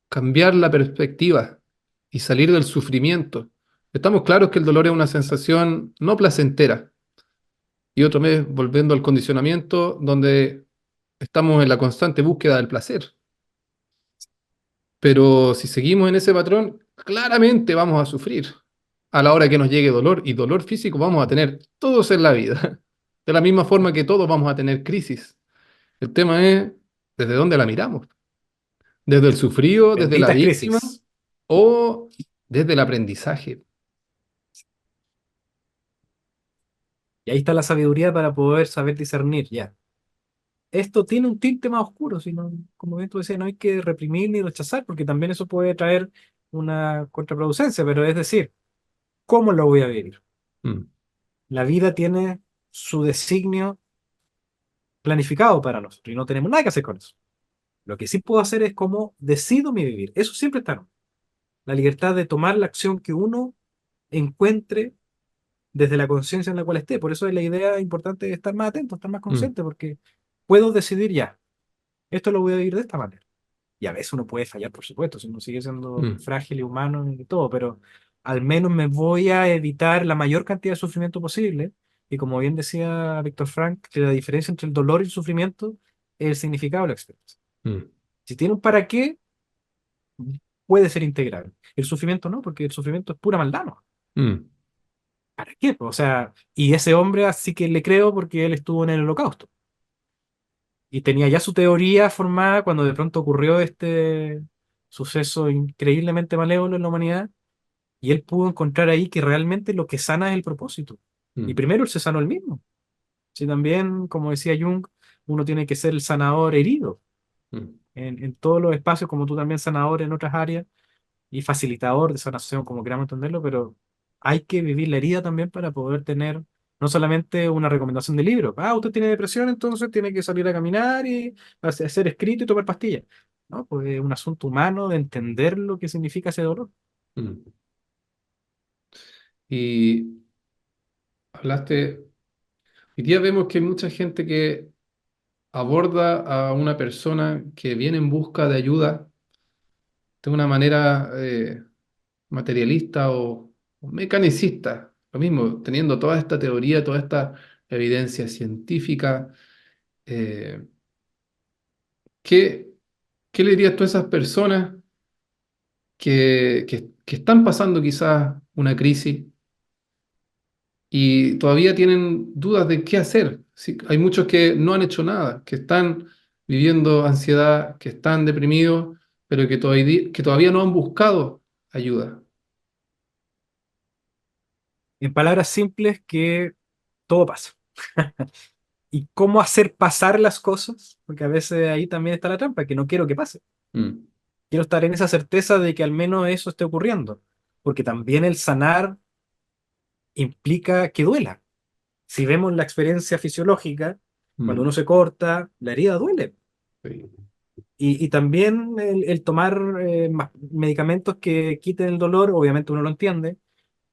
cambiar la perspectiva y salir del sufrimiento. Estamos claros que el dolor es una sensación no placentera. Y otra vez, volviendo al condicionamiento, donde estamos en la constante búsqueda del placer. Pero si seguimos en ese patrón, claramente vamos a sufrir a la hora que nos llegue dolor. Y dolor físico vamos a tener todos en la vida. De la misma forma que todos vamos a tener crisis. El tema es desde dónde la miramos. Desde el sufrido, desde la Benditas víctima crisis. o desde el aprendizaje. Y ahí está la sabiduría para poder saber discernir, ya. Esto tiene un tinte más oscuro, sino, como bien tú decías, no hay que reprimir ni rechazar, porque también eso puede traer una contraproducencia, pero es decir, ¿cómo lo voy a vivir? Mm, La vida tiene su designio planificado para nosotros y no tenemos nada que hacer con eso. Lo que sí puedo hacer es cómo decido mi vivir. Eso siempre está, ¿no? La libertad de tomar la acción que uno encuentre desde la conciencia en la cual esté. Por eso es la idea importante de estar más atento, estar más mm, consciente, porque puedo decidir ya, esto lo voy a vivir de esta manera. Y a veces uno puede fallar, por supuesto, si uno sigue siendo mm, frágil y humano y todo, pero al menos me voy a evitar la mayor cantidad de sufrimiento posible. Y como bien decía Víctor Frank, que la diferencia entre el dolor y el sufrimiento es el significado de la experiencia. mm, Si tiene un para qué, puede ser integrable. El sufrimiento no, porque el sufrimiento es pura maldad, ¿no? mm. ¿para qué? O sea, y ese hombre así que le creo porque él estuvo en el Holocausto. Y tenía ya su teoría formada cuando de pronto ocurrió este suceso increíblemente malévolo en la humanidad. Y él pudo encontrar ahí que realmente lo que sana es el propósito. Y Mm, primero él se sanó él mismo. Si también, como decía Jung, uno tiene que ser el sanador herido mm, en todos los espacios, como tú también sanador en otras áreas y facilitador de sanación, como queramos entenderlo, pero hay que vivir la herida también para poder tener no solamente una recomendación de libro. Ah, usted tiene depresión, entonces tiene que salir a caminar y hacer escrito y tomar pastillas. No, pues es un asunto humano de entender lo que significa ese dolor. mm. Y hablaste, hoy día vemos que hay mucha gente que aborda a una persona que viene en busca de ayuda de una manera materialista o mecanicista. Lo mismo, teniendo toda esta teoría, toda esta evidencia científica, eh, ¿qué, qué le dirías tú a esas personas que están pasando quizás una crisis y todavía tienen dudas de qué hacer? Sí, hay muchos que no han hecho nada, que están viviendo ansiedad, que están deprimidos, pero que todavía no han buscado ayuda. En palabras simples, que todo pasa. ¿Y cómo hacer pasar las cosas? Porque a veces ahí también está la trampa, que no quiero que pase. Mm, Quiero estar en esa certeza de que al menos eso esté ocurriendo. Porque también el sanar implica que duela. Si vemos la experiencia fisiológica, cuando mm, uno se corta, la herida duele. sí, Y también el tomar medicamentos que quiten el dolor, obviamente uno lo entiende,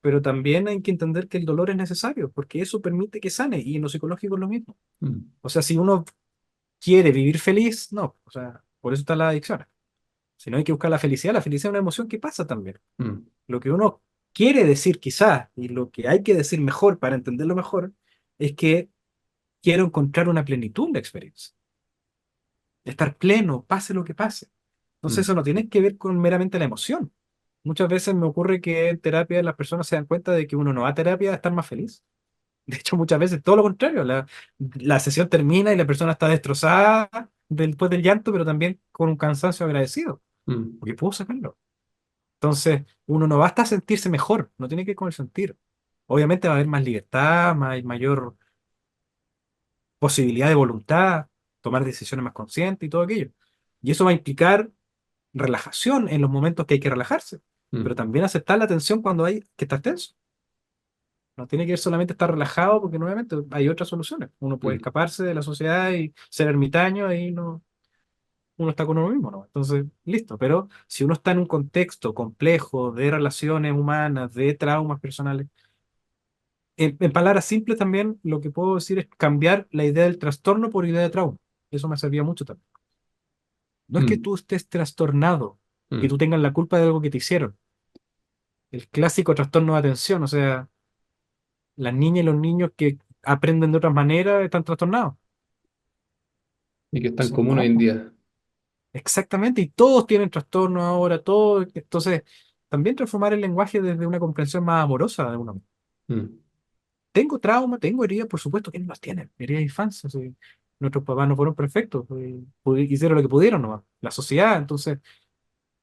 pero también hay que entender que el dolor es necesario, porque eso permite que sane, y en lo psicológico es lo mismo. mm, O sea, si uno quiere vivir feliz, no, o sea, por eso está la adicción. Si no hay que buscar la felicidad es una emoción que pasa también. mm, Lo que uno quiere decir quizás, y lo que hay que decir mejor para entenderlo mejor, es que quiero encontrar una plenitud en la experiencia, estar pleno, pase lo que pase. Entonces mm, eso no tiene que ver con meramente la emoción. Muchas veces me ocurre que en terapia las personas se dan cuenta de que uno no va a terapia a estar más feliz. De hecho, muchas veces todo lo contrario. La sesión termina y la persona está destrozada después del llanto, pero también con un cansancio agradecido, mm, porque pudo sacarlo. Entonces, uno no basta sentirse mejor, no tiene que ir con el sentir. Obviamente va a haber más libertad, mayor posibilidad de voluntad, tomar decisiones más conscientes y todo aquello. Y eso va a implicar relajación en los momentos que hay que relajarse, pero mm, también aceptar la tensión cuando hay que estar tenso. No tiene que ir solamente estar relajado, porque nuevamente hay otras soluciones. Uno puede mm, escaparse de la sociedad y ser ermitaño, ahí no, uno está con uno mismo, ¿no? Entonces, listo. Pero si uno está en un contexto complejo de relaciones humanas, de traumas personales, en palabras simples también lo que puedo decir es cambiar la idea del trastorno por idea de trauma. Eso me servía mucho también. No es que mm, tú estés trastornado, que tú mm. tengas la culpa de algo que te hicieron. El clásico trastorno de atención, o sea, las niñas y los niños que aprenden de otras maneras están trastornados. Y que es tan Entonces, común hoy en ¿cómo? día. Exactamente, y todos tienen trastornos ahora, todos. Entonces, también transformar el lenguaje desde una comprensión más amorosa de uno mismo. Mm, Tengo trauma, tengo heridas, por supuesto, ¿quiénes las tienen? Heridas de infancia, sí. Nuestros papás no fueron perfectos, hicieron lo que pudieron nomás. La sociedad, entonces,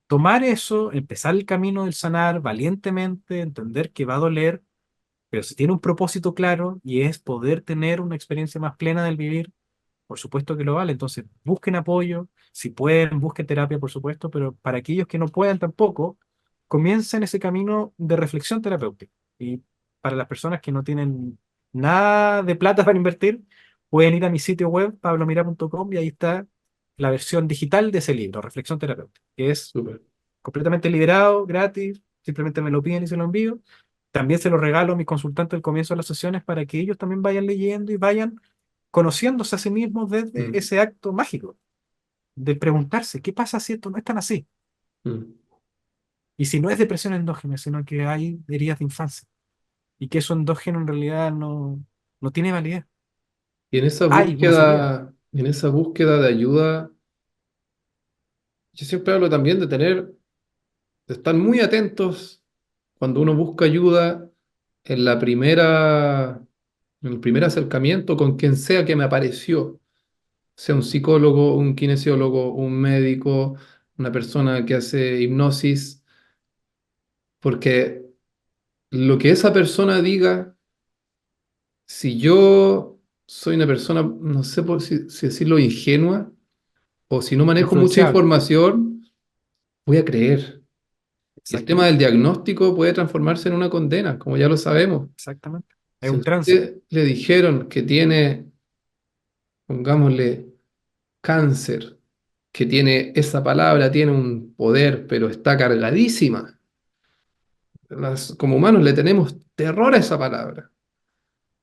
tomar eso, empezar el camino del sanar valientemente, entender que va a doler, pero si tiene un propósito claro y es poder tener una experiencia más plena del vivir, por supuesto que lo vale. Entonces, busquen apoyo, si pueden, busquen terapia, por supuesto, pero para aquellos que no puedan tampoco, comiencen ese camino de reflexión terapéutica. Y para las personas que no tienen nada de plata para invertir, pueden ir a mi sitio web, pablomira.com, y ahí está la versión digital de ese libro, Reflexión Terapéutica, que es súper. completamente liberado, gratis, simplemente me lo piden y se lo envío. También se lo regalo a mis consultantes al comienzo de las sesiones para que ellos también vayan leyendo y vayan conociéndose a sí mismos desde Mm, ese acto mágico de preguntarse, ¿qué pasa si esto no es tan así? mm. Y si no es depresión endógena, sino que hay heridas de infancia y que eso endógeno en realidad no tiene validez. Y Hay una salida. en esa búsqueda de ayuda, yo siempre hablo también de estar muy atentos cuando uno busca ayuda, en en el primer acercamiento con quien sea que me apareció, sea un psicólogo, un kinesiólogo, un médico, una persona que hace hipnosis, porque lo que esa persona diga, si yo soy una persona, no sé si decirlo ingenua, o si no manejo mucha Influenciable. información, voy a creer. Y el tema del Exactamente. diagnóstico puede transformarse en una condena, como ya lo sabemos. Exactamente. Es Si a un trance. usted le dijeron que tiene, pongámosle, cáncer, que tiene esa palabra, tiene un poder, pero está cargadísima. Como humanos le tenemos terror a esa palabra.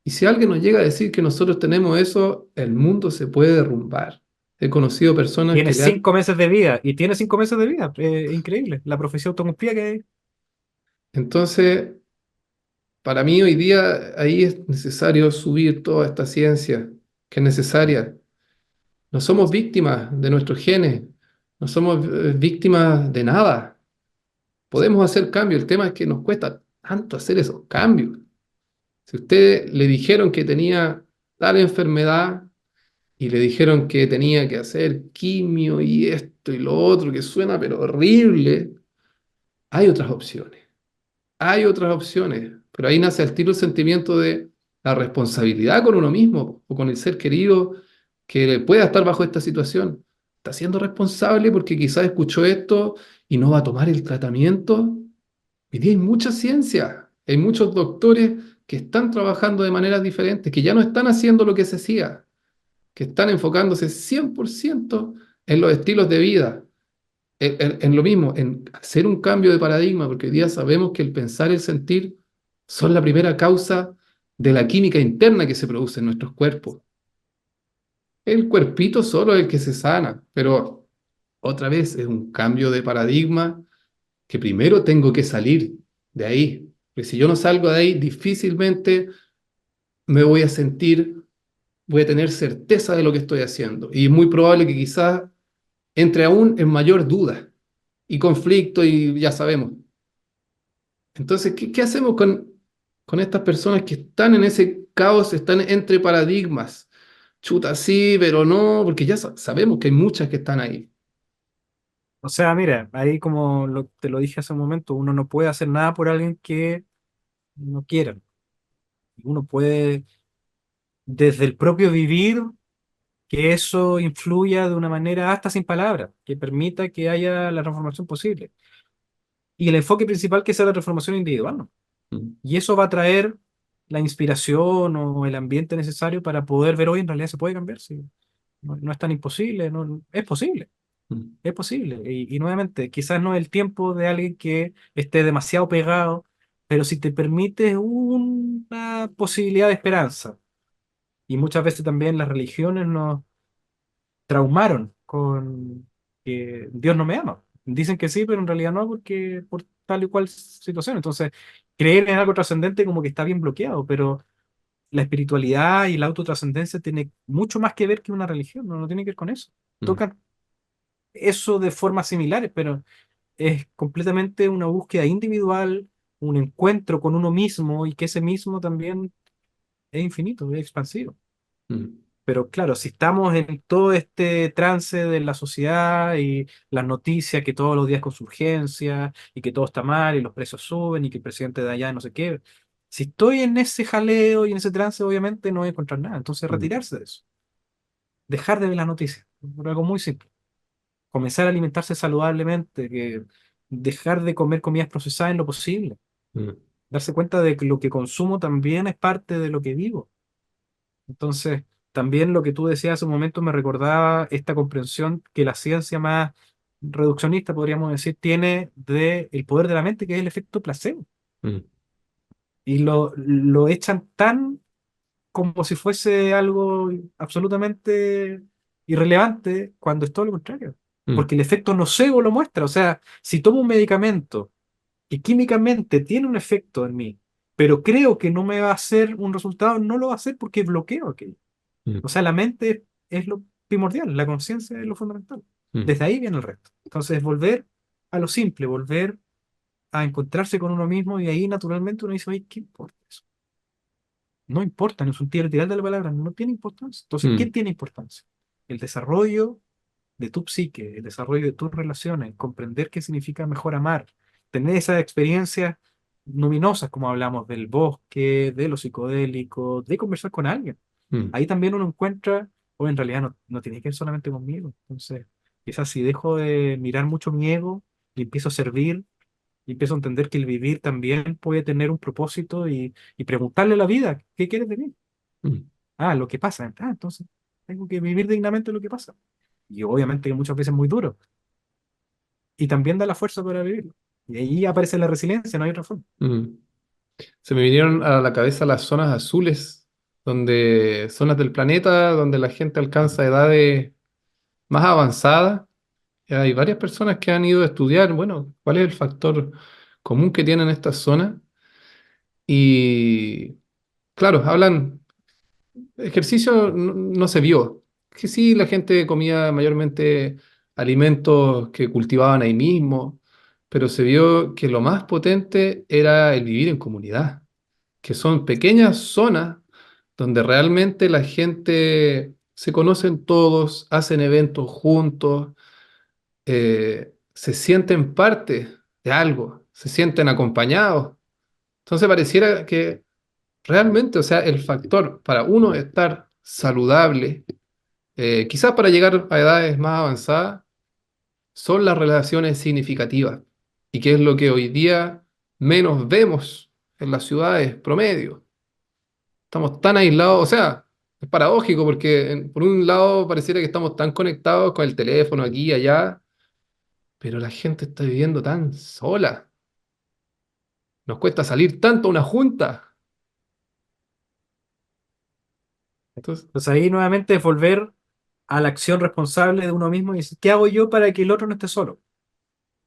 Y si alguien nos llega a decir que nosotros tenemos eso, el mundo se puede derrumbar. He conocido personas Tiene que le han... 5 meses de vida y tiene 5 meses de vida. Increíble. La profecía autocumplida que hay. Entonces, para mí hoy día ahí es necesario subir toda esta ciencia que es necesaria. No somos víctimas de nuestros genes, no somos víctimas de nada. Podemos hacer cambios, el tema es que nos cuesta tanto hacer esos cambios. Si usted le dijeron que tenía tal enfermedad y le dijeron que tenía que hacer quimio y esto y lo otro, que suena pero horrible, hay otras opciones. Hay otras opciones, pero ahí nace al tiro el sentimiento de la responsabilidad con uno mismo o con el ser querido que pueda estar bajo esta situación. Está siendo responsable porque quizás escuchó esto y no va a tomar el tratamiento. Hoy día hay mucha ciencia, hay muchos doctores que están trabajando de maneras diferentes, que ya no están haciendo lo que se hacía, que están enfocándose 100% en los estilos de vida, en lo mismo, en hacer un cambio de paradigma, porque hoy día sabemos que el pensar y el sentir son la primera causa de la química interna que se produce en nuestros cuerpos. El cuerpito solo es el que se sana, pero otra vez es un cambio de paradigma que primero tengo que salir de ahí. Porque si yo no salgo de ahí, difícilmente me voy a sentir, voy a tener certeza de lo que estoy haciendo. Y es muy probable que quizás entre aún en mayor duda y conflicto y ya sabemos. Entonces, ¿qué hacemos con estas personas que están en ese caos, están entre paradigmas? Chuta, sí, pero no, porque ya sabemos que hay muchas que están ahí. O sea, mira, ahí como te lo dije hace un momento, uno no puede hacer nada por alguien que no quiera. Uno puede, desde el propio vivir, que eso influya de una manera hasta sin palabras, que permita que haya la transformación posible. Y el enfoque principal que sea la transformación individual, ¿no? Mm, Y eso va a traer la inspiración o el ambiente necesario para poder ver hoy en realidad se puede cambiar. Sí. No, no es tan imposible, no, es posible. mm, Es posible. Y nuevamente, quizás no es el tiempo de alguien que esté demasiado pegado, pero si te permite una posibilidad de esperanza. Y muchas veces también las religiones nos traumaron con que Dios no me ama. Dicen que sí, pero en realidad no, porque por tal y cual situación. Entonces, creer en algo trascendente como que está bien bloqueado, pero la espiritualidad y la autotrascendencia tiene mucho más que ver que una religión, no, no tiene que ver con eso. mm, Tocan eso de formas similares, pero es completamente una búsqueda individual, un encuentro con uno mismo y que ese mismo también es infinito, es expansivo. mm, Pero claro, si estamos en todo este trance de la sociedad y las noticias que todos los días con su urgencia y que todo está mal y los precios suben y que el presidente de allá no sé qué, si estoy en ese jaleo y en ese trance, obviamente no voy a encontrar nada. Entonces, mm, retirarse de eso, dejar de ver las noticias, por algo muy simple. Comenzar a alimentarse saludablemente, que dejar de comer comidas procesadas en lo posible, mm, darse cuenta de que lo que consumo también es parte de lo que vivo. Entonces, también lo que tú decías hace un momento me recordaba esta comprensión que la ciencia más reduccionista, podríamos decir, tiene de el poder de la mente, que es el efecto placebo. mm, Y lo echan tan como si fuese algo absolutamente irrelevante, cuando es todo lo contrario. mm, Porque el efecto nocebo lo muestra. O sea, si tomo un medicamento que químicamente tiene un efecto en mí, pero creo que no me va a hacer un resultado, no lo va a hacer porque bloqueo aquello. mm, O sea, la mente es lo primordial, la conciencia es lo fundamental. mm, Desde ahí viene el resto. Entonces, volver a lo simple, volver a encontrarse con uno mismo y ahí naturalmente uno dice, oye, ¿qué importa eso? no importa, en un sentido literal de la palabra, no tiene importancia. Entonces, ¿qué mm, tiene importancia? El desarrollo de tu psique, el desarrollo de tus relaciones, comprender qué significa mejor amar, tener esas experiencias luminosas, como hablamos del bosque, de lo psicodélico, de conversar con alguien. mm, Ahí también uno encuentra, o en realidad no tiene que ver solamente conmigo. Entonces, quizás si dejo de mirar mucho mi ego y empiezo a servir, y empiezo a entender que el vivir también puede tener un propósito y preguntarle a la vida, ¿qué quieres de mí? mm, Ah, lo que pasa. Ah, entonces tengo que vivir dignamente lo que pasa. Y obviamente que muchas veces es muy duro. Y también da la fuerza para vivirlo. Y ahí aparece la resiliencia, no hay otra forma. mm. Se me vinieron a la cabeza las zonas azules, donde zonas del planeta donde la gente alcanza edades más avanzadas. Hay varias personas que han ido a estudiar, bueno, cuál es el factor común que tienen estas zonas. Y claro, hablan, ejercicio no se vio. Que sí, la gente comía mayormente alimentos que cultivaban ahí mismo, pero se vio que lo más potente era el vivir en comunidad, que son pequeñas zonas donde realmente la gente se conocen todos, hacen eventos juntos, se sienten parte de algo, se sienten acompañados. Entonces pareciera que realmente, o sea, el factor para uno estar saludable, quizás para llegar a edades más avanzadas, son las relaciones significativas. Y que es lo que hoy día menos vemos en las ciudades promedio. Estamos tan aislados, o sea, es paradójico porque por un lado pareciera que estamos tan conectados con el teléfono aquí y allá, pero la gente está viviendo tan sola. Nos cuesta salir tanto a una junta. Entonces, Entonces ahí nuevamente es volver a la acción responsable de uno mismo y decir, ¿qué hago yo para que el otro no esté solo?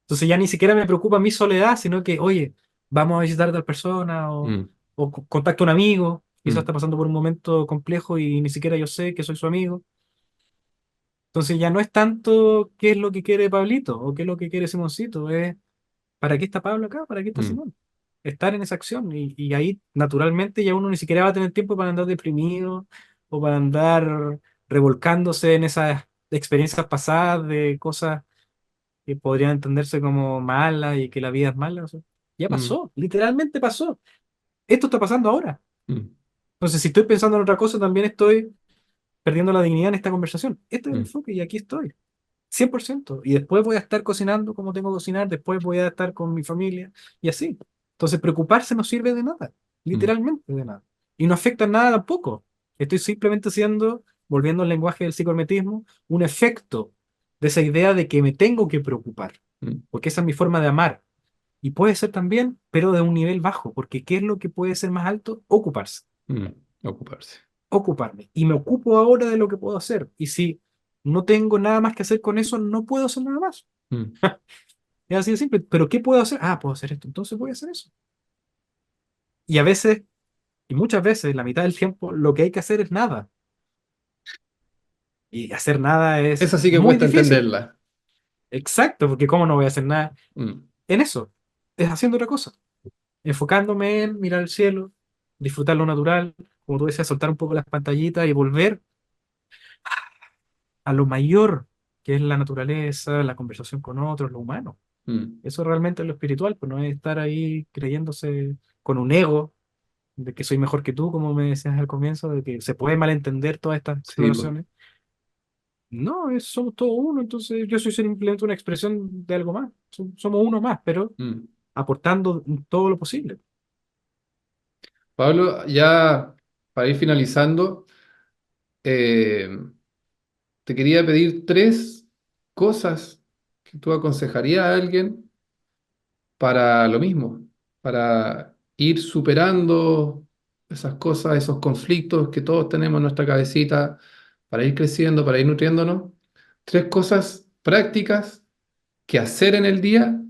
Entonces ya ni siquiera me preocupa mi soledad, sino que, oye, vamos a visitar a tal persona mm, o contacto a un amigo, quizás mm, está pasando por un momento complejo y ni siquiera yo sé que soy su amigo. Entonces ya no es tanto qué es lo que quiere Pablito o qué es lo que quiere Simoncito, es ¿para qué está Pablo acá? ¿Para qué está mm, Simón? Estar en esa acción y ahí naturalmente ya uno ni siquiera va a tener tiempo para andar deprimido o para andar revolcándose en esas experiencias pasadas de cosas que podrían entenderse como malas y que la vida es mala. O sea, ya mm, pasó, literalmente pasó. Esto está pasando ahora. mm, Entonces, si estoy pensando en otra cosa, también estoy perdiendo la dignidad en esta conversación. Este es el mm, enfoque y aquí estoy. 100%. Y después voy a estar cocinando como tengo que cocinar, después voy a estar con mi familia y así. Entonces, preocuparse no sirve de nada, mm, literalmente de nada. Y no afecta en nada tampoco. Estoy simplemente siendo, volviendo al lenguaje del psicohermetismo, un efecto de esa idea de que me tengo que preocupar, mm, porque esa es mi forma de amar. Y puede ser también, pero de un nivel bajo, porque ¿qué es lo que puede ser más alto? Ocuparse, mm. Ocuparse. ocuparme. Y me ocupo ahora de lo que puedo hacer. Y si no tengo nada más que hacer con eso, no puedo hacer nada más. Mm, Es así de simple. ¿Pero qué puedo hacer? Ah, puedo hacer esto. Entonces voy a hacer eso. Y a veces, y muchas veces, la mitad del tiempo, lo que hay que hacer es nada. Y hacer nada es Esa sí que muy cuesta difícil. entenderla. Exacto, porque ¿cómo no voy a hacer nada Mm, en eso? Es haciendo otra cosa. Enfocándome en mirar el cielo, disfrutar lo natural, como tú decías, soltar un poco las pantallitas y volver a lo mayor, que es la naturaleza, la conversación con otros, lo humano. mm. Eso realmente es lo espiritual, pues no es estar ahí creyéndose con un ego de que soy mejor que tú, como me decías al comienzo, de que se puede malentender todas estas Sí, po. exploraciones. No, somos todos uno, entonces yo soy simplemente una expresión de algo más. Somos uno más, pero Mm. aportando todo lo posible. Pablo, ya para ir finalizando, eh, te quería pedir tres cosas que tú aconsejarías a alguien para lo mismo, para ir superando esas cosas, esos conflictos que todos tenemos en nuestra cabecita, para ir creciendo, para ir nutriéndonos. Tres cosas prácticas que hacer en el día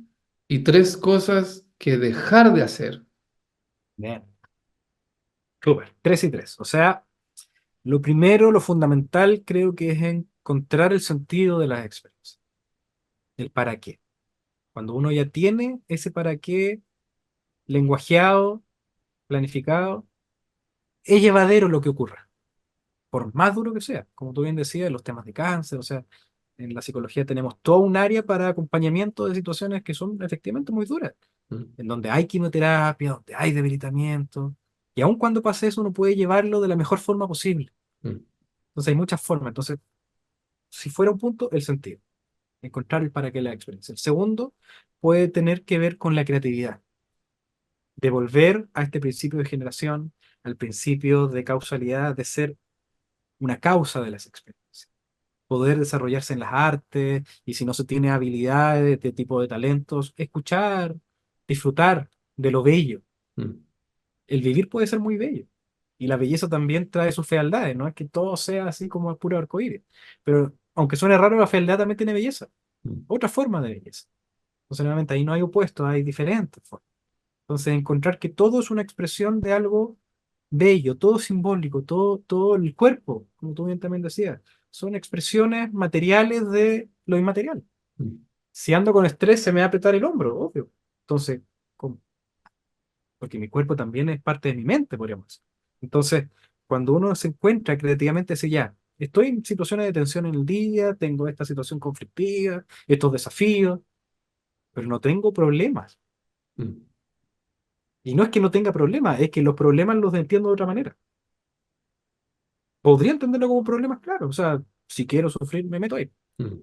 y tres cosas que dejar de hacer. Bien. Súper. Tres y tres. O sea, lo primero, lo fundamental, creo que es encontrar el sentido de las experiencias. El para qué. Cuando uno ya tiene ese para qué lenguajeado, planificado, es llevadero lo que ocurra, por más duro que sea. Como tú bien decías, los temas de cáncer, o sea, en la psicología tenemos todo un área para acompañamiento de situaciones que son efectivamente muy duras, mm, en donde hay quimioterapia, donde hay debilitamiento, y aun cuando pase eso, uno puede llevarlo de la mejor forma posible. mm, Entonces hay muchas formas. Entonces, si fuera un punto, el sentido, encontrar el para qué de la experiencia. El segundo puede tener que ver con la creatividad, de volver a este principio de generación, al principio de causalidad, de ser una causa de las experiencias, poder desarrollarse en las artes y si no se tiene habilidades de este tipo de talentos, escuchar, disfrutar de lo bello. mm, El vivir puede ser muy bello y la belleza también trae sus fealdades, no es que todo sea así como el puro arcoíris, pero aunque suene raro, la fealdad también tiene belleza, mm, otra forma de belleza. Entonces, nuevamente, ahí no hay opuestos, hay diferentes formas. Entonces, encontrar que todo es una expresión de algo bello, todo simbólico, todo el cuerpo, como tú bien también decías, son expresiones materiales de lo inmaterial. mm, Si ando con estrés, se me va a apretar el hombro, obvio. Entonces, ¿cómo? Porque mi cuerpo también es parte de mi mente, podríamos decir. Entonces, cuando uno se encuentra creativamente, dice ya, estoy en situaciones de tensión en el día, tengo esta situación conflictiva, estos desafíos, pero no tengo problemas. mm, Y no es que no tenga problemas, es que los problemas los entiendo de otra manera. Podría entenderlo como problemas, claro. O sea, si quiero sufrir, me meto ahí. mm,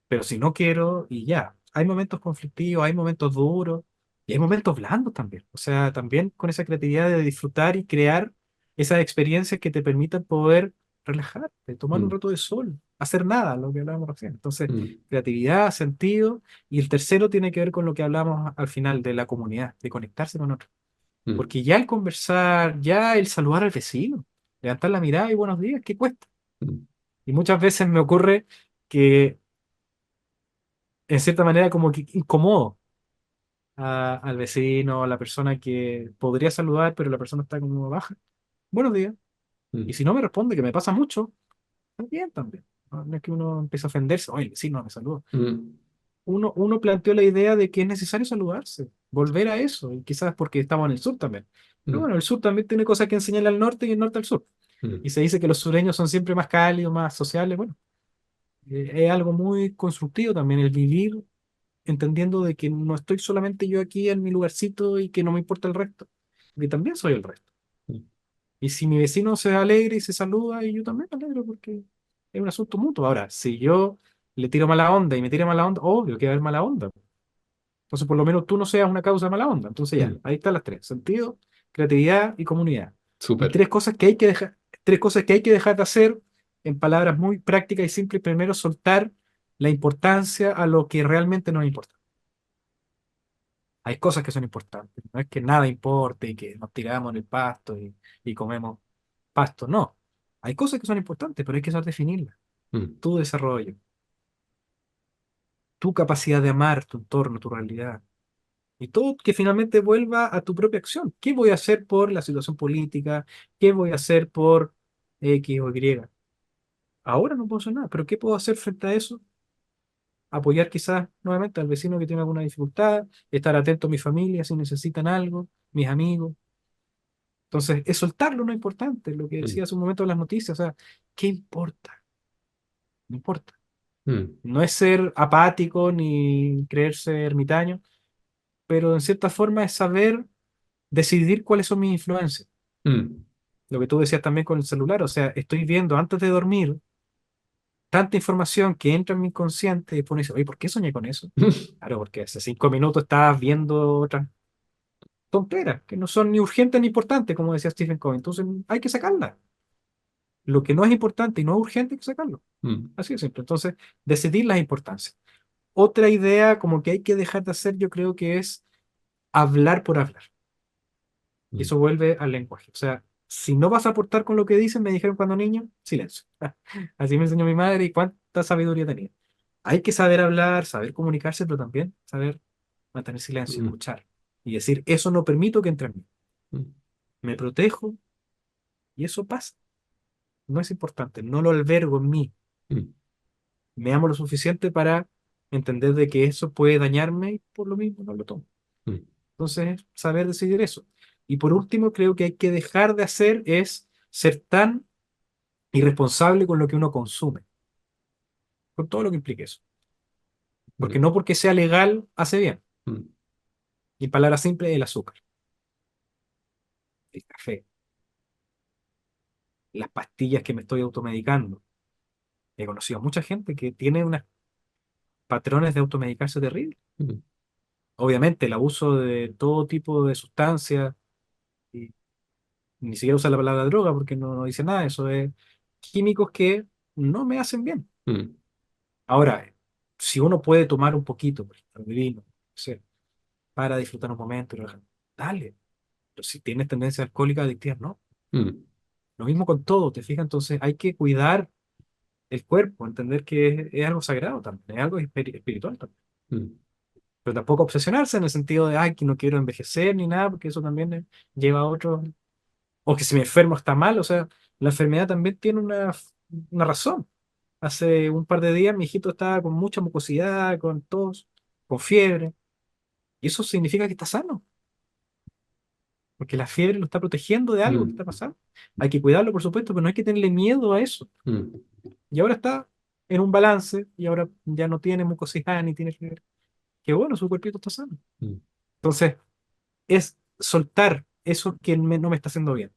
Pero si no quiero, y ya. Hay momentos conflictivos, hay momentos duros y hay momentos blandos también. O sea, también con esa creatividad de disfrutar y crear esas experiencias que te permitan poder relajarte, tomar un mm, rato de sol, hacer nada, lo que hablábamos recién. Entonces, mm, creatividad, sentido. Y el tercero tiene que ver con lo que hablamos al final de la comunidad, de conectarse con otros. mm, Porque ya el conversar, ya el saludar al vecino, levantar la mirada y buenos días, ¿qué cuesta? mm, Y muchas veces me ocurre que, en cierta manera, como que incomodo al vecino, a la persona que podría saludar, pero la persona está como baja. Buenos días. Y mm, si no me responde, que me pasa mucho, está bien también. No, no es que uno empiece a ofenderse, oye, el vecino no me saluda. mm, Uno planteó la idea de que es necesario saludarse, volver a eso, y quizás porque estamos en el sur también. Pero mm, bueno, el sur también tiene cosas que enseñarle al norte y el norte al sur. mm, Y se dice que los sureños son siempre más cálidos, más sociales. Bueno, es algo muy constructivo también el vivir entendiendo de que no estoy solamente yo aquí en mi lugarcito y que no me importa el resto, que también soy el resto. mm, Y si mi vecino se alegra y se saluda, y yo también me alegro porque es un asunto mutuo. Ahora, si yo le tiro mala onda y me tira mala onda, obvio que va a haber mala onda. Entonces, por lo menos tú no seas una causa de mala onda. Entonces ya, mm. ahí están las tres: sentido, creatividad y comunidad. Y Súper. tres cosas que hay que dejar, tres cosas que hay que dejar de hacer en palabras muy prácticas y simples. Primero, soltar la importancia a lo que realmente nos importa. Hay cosas que son importantes. No es que nada importe y que nos tiramos en el pasto y comemos pasto. No. Hay cosas que son importantes, pero hay que saber definirlas. Mm, Tu desarrollo, tu capacidad de amar tu entorno, tu realidad. Y todo que finalmente vuelva a tu propia acción. ¿Qué voy a hacer por la situación política? ¿Qué voy a hacer por X o Y? Ahora no puedo hacer nada, pero ¿qué puedo hacer frente a eso? Apoyar quizás nuevamente al vecino que tiene alguna dificultad, estar atento a mi familia si necesitan algo, mis amigos. Entonces, es soltar lo no importante, lo que mm, decía hace un momento en las noticias. O sea, ¿qué importa? No importa. mm, No es ser apático ni creerse ermitaño, pero en cierta forma es saber decidir cuáles son mis influencias. mm. Lo que tú decías también con el celular, o sea, estoy viendo antes de dormir tanta información que entra en mi inconsciente y después uno dice, oye, ¿por qué soñé con eso? Claro, porque hace 5 minutos estabas viendo otras tonteras que no son ni urgentes ni importantes, como decía Stephen Covey. Entonces, hay que sacarlas. Lo que no es importante y no es urgente, hay que sacarlo. Mm, Así de simple. Entonces, decidir las importancias. Otra idea como que hay que dejar de hacer, yo creo que es hablar por hablar. Y mm, eso vuelve al lenguaje. O sea, si no vas a aportar con lo que dicen, me dijeron cuando niño, silencio. Así me enseñó mi madre y cuánta sabiduría tenía. Hay que saber hablar, saber comunicarse, pero también saber mantener silencio, mm, escuchar y decir, eso no permito que entre en mí. mm, Me protejo y eso pasa. No es importante, no lo albergo en mí. mm, Me amo lo suficiente para entender de que eso puede dañarme y por lo mismo no lo tomo. mm, Entonces, saber decidir eso. Y por último, creo que hay que dejar de hacer es ser tan irresponsable con lo que uno consume, con todo lo que implique eso. Porque mm, no porque sea legal hace bien. mm, Y en palabras simples, el azúcar, el café, las pastillas que me estoy automedicando. He conocido a mucha gente que tiene unos patrones de automedicarse terribles. mm, Obviamente, el abuso de todo tipo de sustancias, y ni siquiera usa la palabra droga porque no dice nada, eso es químicos que no me hacen bien. mm, Ahora, si uno puede tomar un poquito, por ejemplo, de vino, no sé, para disfrutar un momento, y relajar, dale. Pero si tienes tendencia alcohólica adictiva, no. mm, Lo mismo con todo, ¿te fijas? Entonces hay que cuidar el cuerpo, entender que es algo sagrado también, es algo espiritual también. mm, Pero tampoco obsesionarse en el sentido de, ay, que no quiero envejecer ni nada, porque eso también lleva a otros. O que si me enfermo está mal, o sea, la enfermedad también tiene una razón. Hace un par de días mi hijito estaba con mucha mucosidad, con tos, con fiebre, y eso significa que está sano, porque la fiebre lo está protegiendo de algo que mm, está pasando. Hay que cuidarlo, por supuesto, pero no hay que tenerle miedo a eso. mm, Y ahora está en un balance, y ahora ya no tiene mucosidad ni tiene fiebre. Que bueno, su cuerpito está sano. mm, Entonces, es soltar eso que no me está haciendo bien.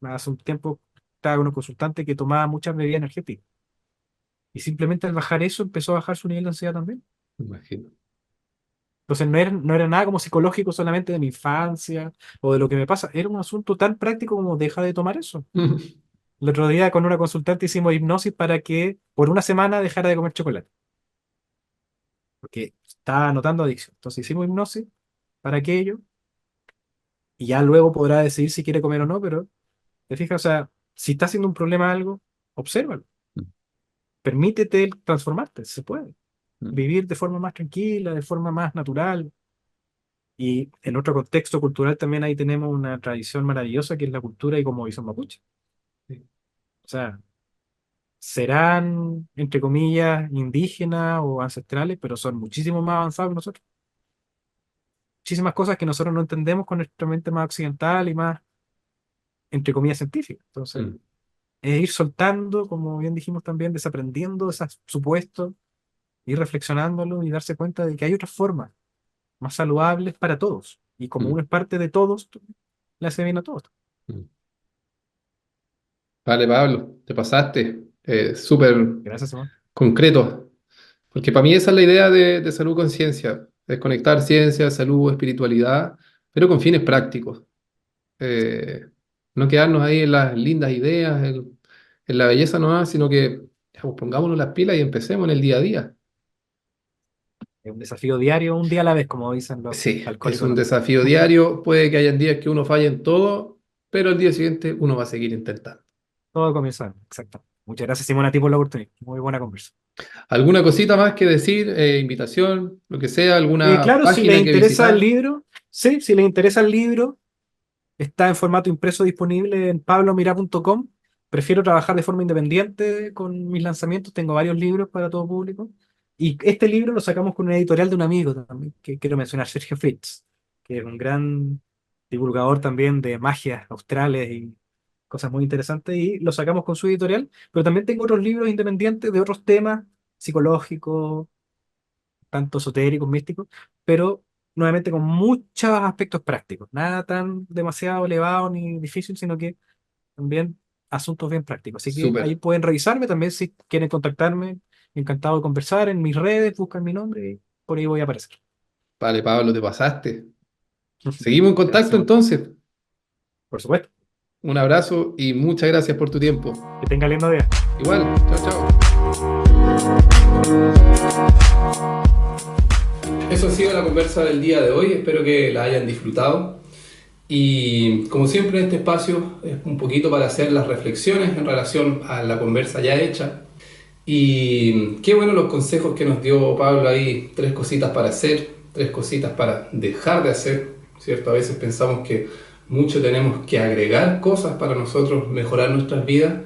Hace un tiempo estaba con un consultante que tomaba muchas bebidas energéticas. Y simplemente al bajar eso empezó a bajar su nivel de ansiedad también. me imagino. Entonces no era nada como psicológico solamente de mi infancia o de lo que me pasa. Era un asunto tan práctico como deja de tomar eso. El otro día con una consultante hicimos hipnosis para que por una semana dejara de comer chocolate. Porque estaba notando adicción. Entonces hicimos hipnosis para aquello y ya luego podrá decidir si quiere comer o no, pero te fijas, o sea, si está haciendo un problema algo, obsérvalo. Permítete el transformarte, se puede. Mm, Vivir de forma más tranquila, de forma más natural. Y en otro contexto cultural también ahí tenemos una tradición maravillosa que es la cultura y cosmovisión mapuche. sí, O sea, serán, entre comillas, indígenas o ancestrales, pero son muchísimo más avanzados que nosotros. Muchísimas cosas que nosotros no entendemos con nuestra mente más occidental y más, entre comillas, científica. Entonces, mm, es ir soltando, como bien dijimos también, desaprendiendo esos supuestos, ir reflexionándolo y darse cuenta de que hay otras formas más saludables para todos. Y como mm, uno es parte de todos, le hace bien a todos. mm. Vale, Pablo, te pasaste. Súper Gracias, Simón. concreto. Porque para mí esa es la idea de salud conciencia. Es conectar ciencia, salud, espiritualidad, pero con fines prácticos. Eh, no quedarnos ahí en las lindas ideas, en la belleza nomás, sino que ya, pues, pongámonos las pilas y empecemos en el día a día. Es un desafío diario, un día a la vez, como dicen los Sí, es alcohólicos un anónimos. desafío diario. Puede que hayan días que uno falle en todo, pero el día siguiente uno va a seguir intentando. Todo comienza, exacto. Muchas gracias, Simón, a ti por la oportunidad. Muy buena conversa. ¿Alguna cosita más que decir? Invitación, lo que sea, alguna Claro, si les página que interesa el visitar. libro, sí, si les interesa el libro, está en formato impreso disponible en pablomira.com. Prefiero trabajar de forma independiente con mis lanzamientos. Tengo varios libros para todo público. Y este libro lo sacamos con una editorial de un amigo también, que quiero mencionar, Sergio Fritz, que es un gran divulgador también de magias australes y cosas muy interesantes. Y lo sacamos con su editorial. Pero también tengo otros libros independientes de otros temas psicológicos, tanto esotéricos, místicos, pero nuevamente con muchos aspectos prácticos. Nada tan demasiado elevado ni difícil, sino que también asuntos bien prácticos. Así que Súper. ahí pueden revisarme también si quieren contactarme. Encantado de conversar en mis redes, buscan mi nombre y por ahí voy a aparecer. Vale, Pablo, te pasaste. Seguimos en Gracias, contacto Simón. entonces. Por supuesto. Un abrazo y muchas gracias por tu tiempo. Que tenga lindo día. Igual, chao, chao. Eso ha sido la conversa del día de hoy. Espero que la hayan disfrutado. Y como siempre, este espacio es un poquito para hacer las reflexiones en relación a la conversa ya hecha. Y qué bueno los consejos que nos dio Pablo ahí, tres cositas para hacer, tres cositas para dejar de hacer, ¿cierto? A veces pensamos que mucho tenemos que agregar cosas para nosotros mejorar nuestras vidas,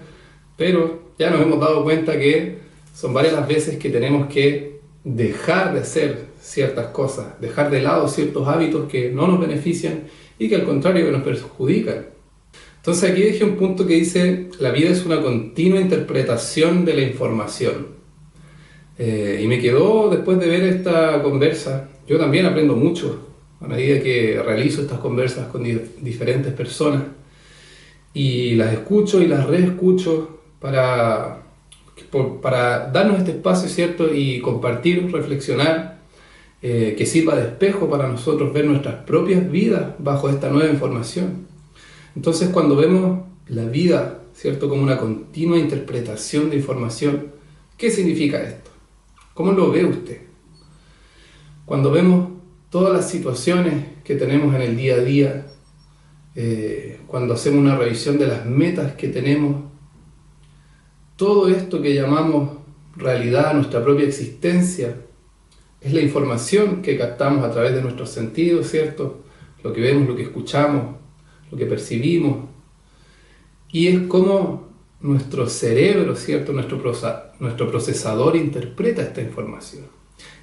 pero ya nos hemos dado cuenta que son varias las veces que tenemos que dejar de hacer ciertas cosas, dejar de lado ciertos hábitos que no nos benefician y que al contrario que nos perjudican. Entonces aquí dejé un punto que dice, la vida es una continua interpretación de la información. Y me quedó después de ver esta conversa, yo también aprendo mucho a medida que realizo estas conversas con diferentes personas y las escucho y las reescucho para darnos este espacio, ¿cierto? Y compartir, reflexionar, que sirva de espejo para nosotros ver nuestras propias vidas bajo esta nueva información. Entonces, cuando vemos la vida, ¿cierto?, como una continua interpretación de información, ¿qué significa esto? ¿Cómo lo ve usted? Cuando vemos todas las situaciones que tenemos en el día a día, cuando hacemos una revisión de las metas que tenemos, todo esto que llamamos realidad, nuestra propia existencia, es la información que captamos a través de nuestros sentidos, ¿cierto? Lo que vemos, lo que escuchamos, lo que percibimos. Y es como nuestro cerebro, ¿cierto? Nuestro procesador interpreta esta información.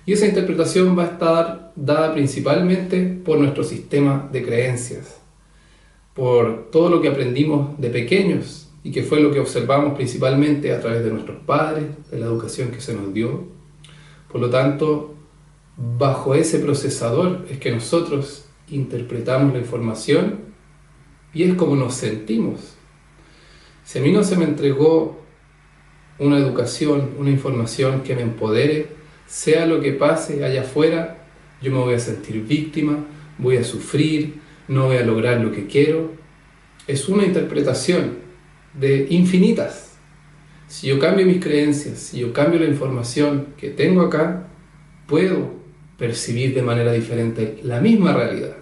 Y esa interpretación va a estar dada principalmente por nuestro sistema de creencias, por todo lo que aprendimos de pequeños y que fue lo que observamos principalmente a través de nuestros padres, de la educación que se nos dio. Por lo tanto, bajo ese procesador es que nosotros interpretamos la información y es como nos sentimos. Si a mí no se me entregó una educación, una información que me empodere, sea lo que pase allá afuera, yo me voy a sentir víctima, voy a sufrir, no voy a lograr lo que quiero. Es una interpretación de infinitas. Si yo cambio mis creencias, si yo cambio la información que tengo acá, puedo percibir de manera diferente la misma realidad.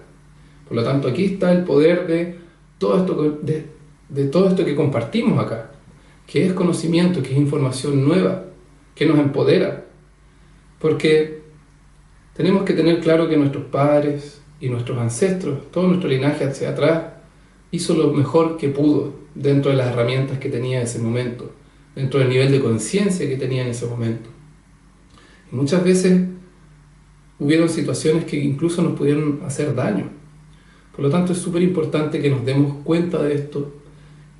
Por lo tanto, aquí está el poder de todo esto que compartimos acá, que es conocimiento, que es información nueva, que nos empodera. Porque tenemos que tener claro que nuestros padres y nuestros ancestros, todo nuestro linaje hacia atrás, hizo lo mejor que pudo dentro de las herramientas que tenía en ese momento, dentro del nivel de conciencia que tenía en ese momento. Y muchas veces hubieron situaciones que incluso nos pudieron hacer daño. Por lo tanto, es súper importante que nos demos cuenta de esto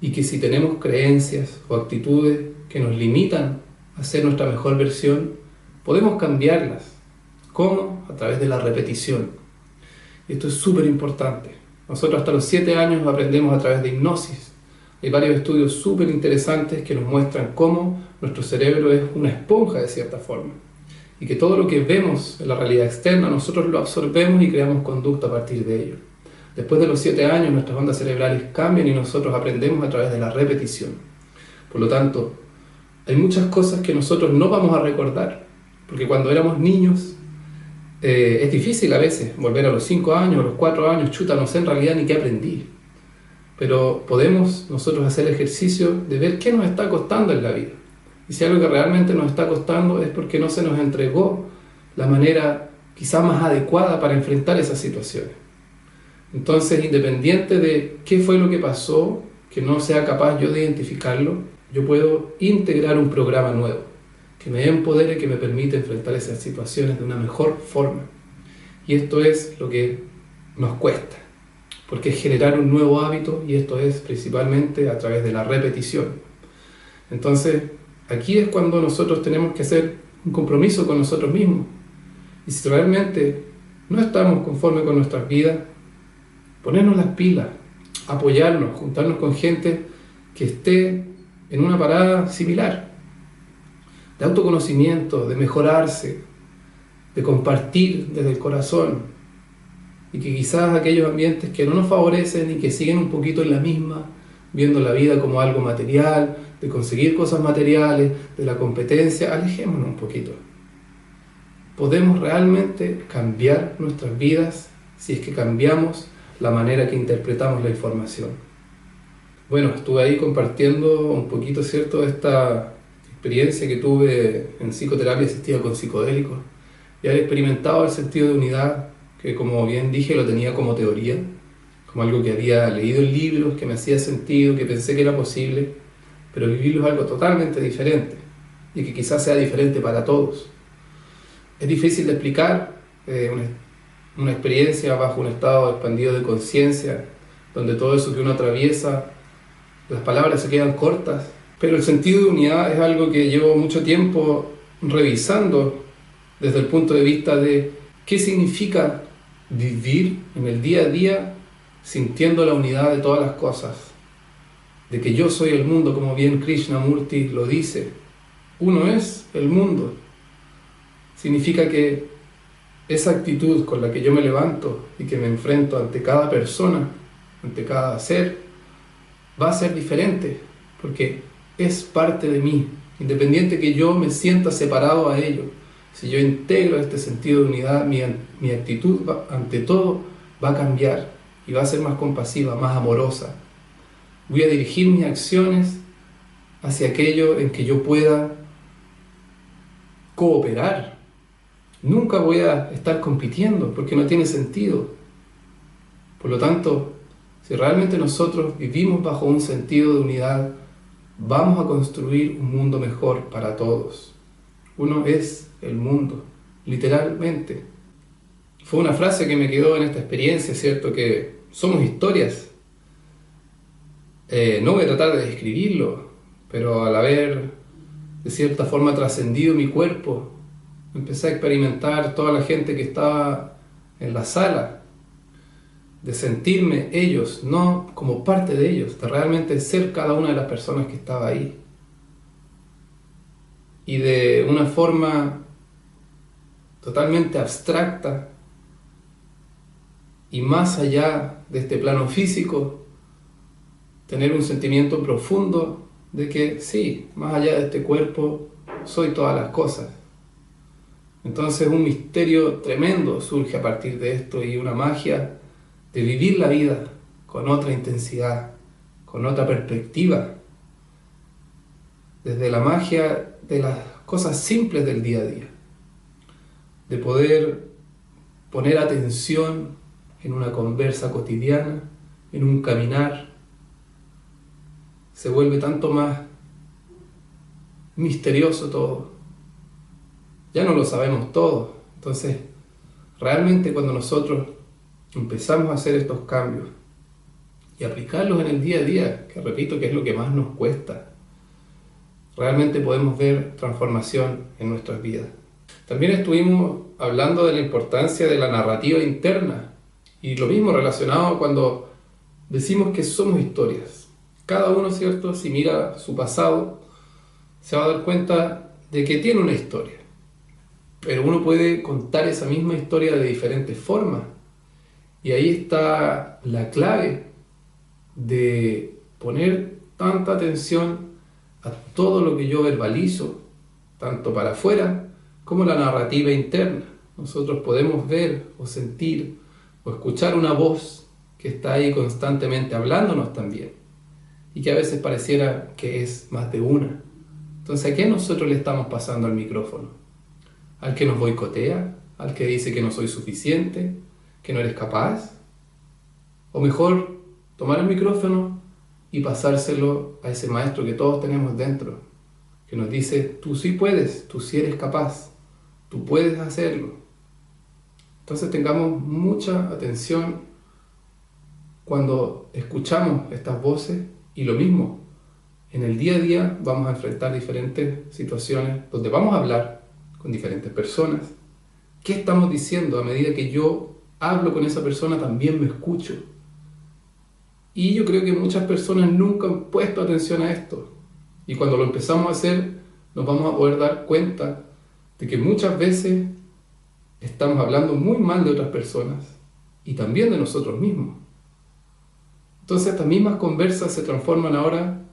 y que si tenemos creencias o actitudes que nos limitan a ser nuestra mejor versión, podemos cambiarlas. ¿Cómo? A través de la repetición. Y esto es súper importante. Nosotros hasta los 7 años aprendemos a través de hipnosis. Hay varios estudios súper interesantes que nos muestran cómo nuestro cerebro es una esponja de cierta forma. Y que todo lo que vemos en la realidad externa, nosotros lo absorbemos y creamos conducta a partir de ello. Después de los 7 años, nuestras ondas cerebrales cambian y nosotros aprendemos a través de la repetición. Por lo tanto, hay muchas cosas que nosotros no vamos a recordar, porque cuando éramos niños, es difícil a veces volver a los 5 años, a los 4 años, chuta, no sé en realidad ni qué aprendí. Pero podemos nosotros hacer el ejercicio de ver qué nos está costando en la vida. Y si algo que realmente nos está costando es porque no se nos entregó la manera quizá más adecuada para enfrentar esas situaciones. Entonces, independiente de qué fue lo que pasó, que no sea capaz yo de identificarlo, yo puedo integrar un programa nuevo que me empodere, que me permite enfrentar esas situaciones de una mejor forma. Y esto es lo que nos cuesta, porque es generar un nuevo hábito y esto es principalmente a través de la repetición. Entonces, aquí es cuando nosotros tenemos que hacer un compromiso con nosotros mismos. Y si realmente no estamos conformes con nuestras vidas, ponernos las pilas, apoyarnos, juntarnos con gente que esté en una parada similar, de autoconocimiento, de mejorarse, de compartir desde el corazón, y que quizás aquellos ambientes que no nos favorecen y que siguen un poquito en la misma, viendo la vida como algo material, de conseguir cosas materiales, de la competencia, alejémonos un poquito. Podemos realmente cambiar nuestras vidas si es que cambiamos la manera que interpretamos la información. Bueno, estuve ahí compartiendo un poquito, ¿cierto?, esta experiencia que tuve en psicoterapia asistida con psicodélicos y haber experimentado el sentido de unidad, que como bien dije lo tenía como teoría, como algo que había leído en libros, que me hacía sentido, que pensé que era posible, pero vivirlo es algo totalmente diferente y que quizás sea diferente para todos. Es difícil de explicar, una experiencia bajo un estado expandido de conciencia, donde todo eso que uno atraviesa, las palabras se quedan cortas, pero el sentido de unidad es algo que llevo mucho tiempo revisando desde el punto de vista de qué significa vivir en el día a día sintiendo la unidad de todas las cosas, de que yo soy el mundo, como bien Krishnamurti lo dice. Uno es el mundo. Significa que esa actitud con la que yo me levanto y que me enfrento ante cada persona, ante cada ser, va a ser diferente, porque es parte de mí, independiente que yo me sienta separado a ello. Si yo integro este sentido de unidad, mi actitud ante todo va a cambiar y va a ser más compasiva, más amorosa. Voy a dirigir mis acciones hacia aquello en que yo pueda cooperar. Nunca voy a estar compitiendo porque no tiene sentido. Por lo tanto, si realmente nosotros vivimos bajo un sentido de unidad, vamos a construir un mundo mejor para todos. Uno es el mundo, literalmente. Fue una frase que me quedó en esta experiencia, ¿cierto? Que somos historias. No voy a tratar de describirlo, pero al haber de cierta forma trascendido mi cuerpo, empecé a experimentar toda la gente que estaba en la sala, de sentirme ellos, no como parte de ellos, de realmente ser cada una de las personas que estaba ahí. Y de una forma totalmente abstracta y más allá de este plano físico, tener un sentimiento profundo de que sí, más allá de este cuerpo, soy todas las cosas. Entonces un misterio tremendo surge a partir de esto y una magia de vivir la vida con otra intensidad, con otra perspectiva, desde la magia de las cosas simples del día a día, de poder poner atención en una conversa cotidiana, en un caminar, se vuelve tanto más misterioso todo. Ya no lo sabemos todo. Entonces, realmente cuando nosotros empezamos a hacer estos cambios y aplicarlos en el día a día, que repito que es lo que más nos cuesta, realmente podemos ver transformación en nuestras vidas. También estuvimos hablando de la importancia de la narrativa interna y lo mismo relacionado cuando decimos que somos historias. Cada uno, ¿cierto? Si mira su pasado, se va a dar cuenta de que tiene una historia. Pero uno puede contar esa misma historia de diferentes formas. Y ahí está la clave de poner tanta atención a todo lo que yo verbalizo, tanto para afuera como la narrativa interna. Nosotros podemos ver o sentir o escuchar una voz que está ahí constantemente hablándonos también y que a veces pareciera que es más de una. Entonces, ¿a qué nosotros le estamos pasando al micrófono? ¿Al que nos boicotea? ¿Al que dice que no soy suficiente? ¿Que no eres capaz? O mejor, tomar el micrófono y pasárselo a ese maestro que todos tenemos dentro, que nos dice, tú sí puedes, tú sí eres capaz, tú puedes hacerlo. Entonces tengamos mucha atención cuando escuchamos estas voces y lo mismo, en el día a día vamos a enfrentar diferentes situaciones donde vamos a hablar con diferentes personas. ¿Qué estamos diciendo? A medida que yo hablo con esa persona también me escucho. Y yo creo que muchas personas nunca han puesto atención a esto. Y cuando lo empezamos a hacer, nos vamos a poder dar cuenta de que muchas veces estamos hablando muy mal de otras personas y también de nosotros mismos. Entonces estas mismas conversas se transforman ahora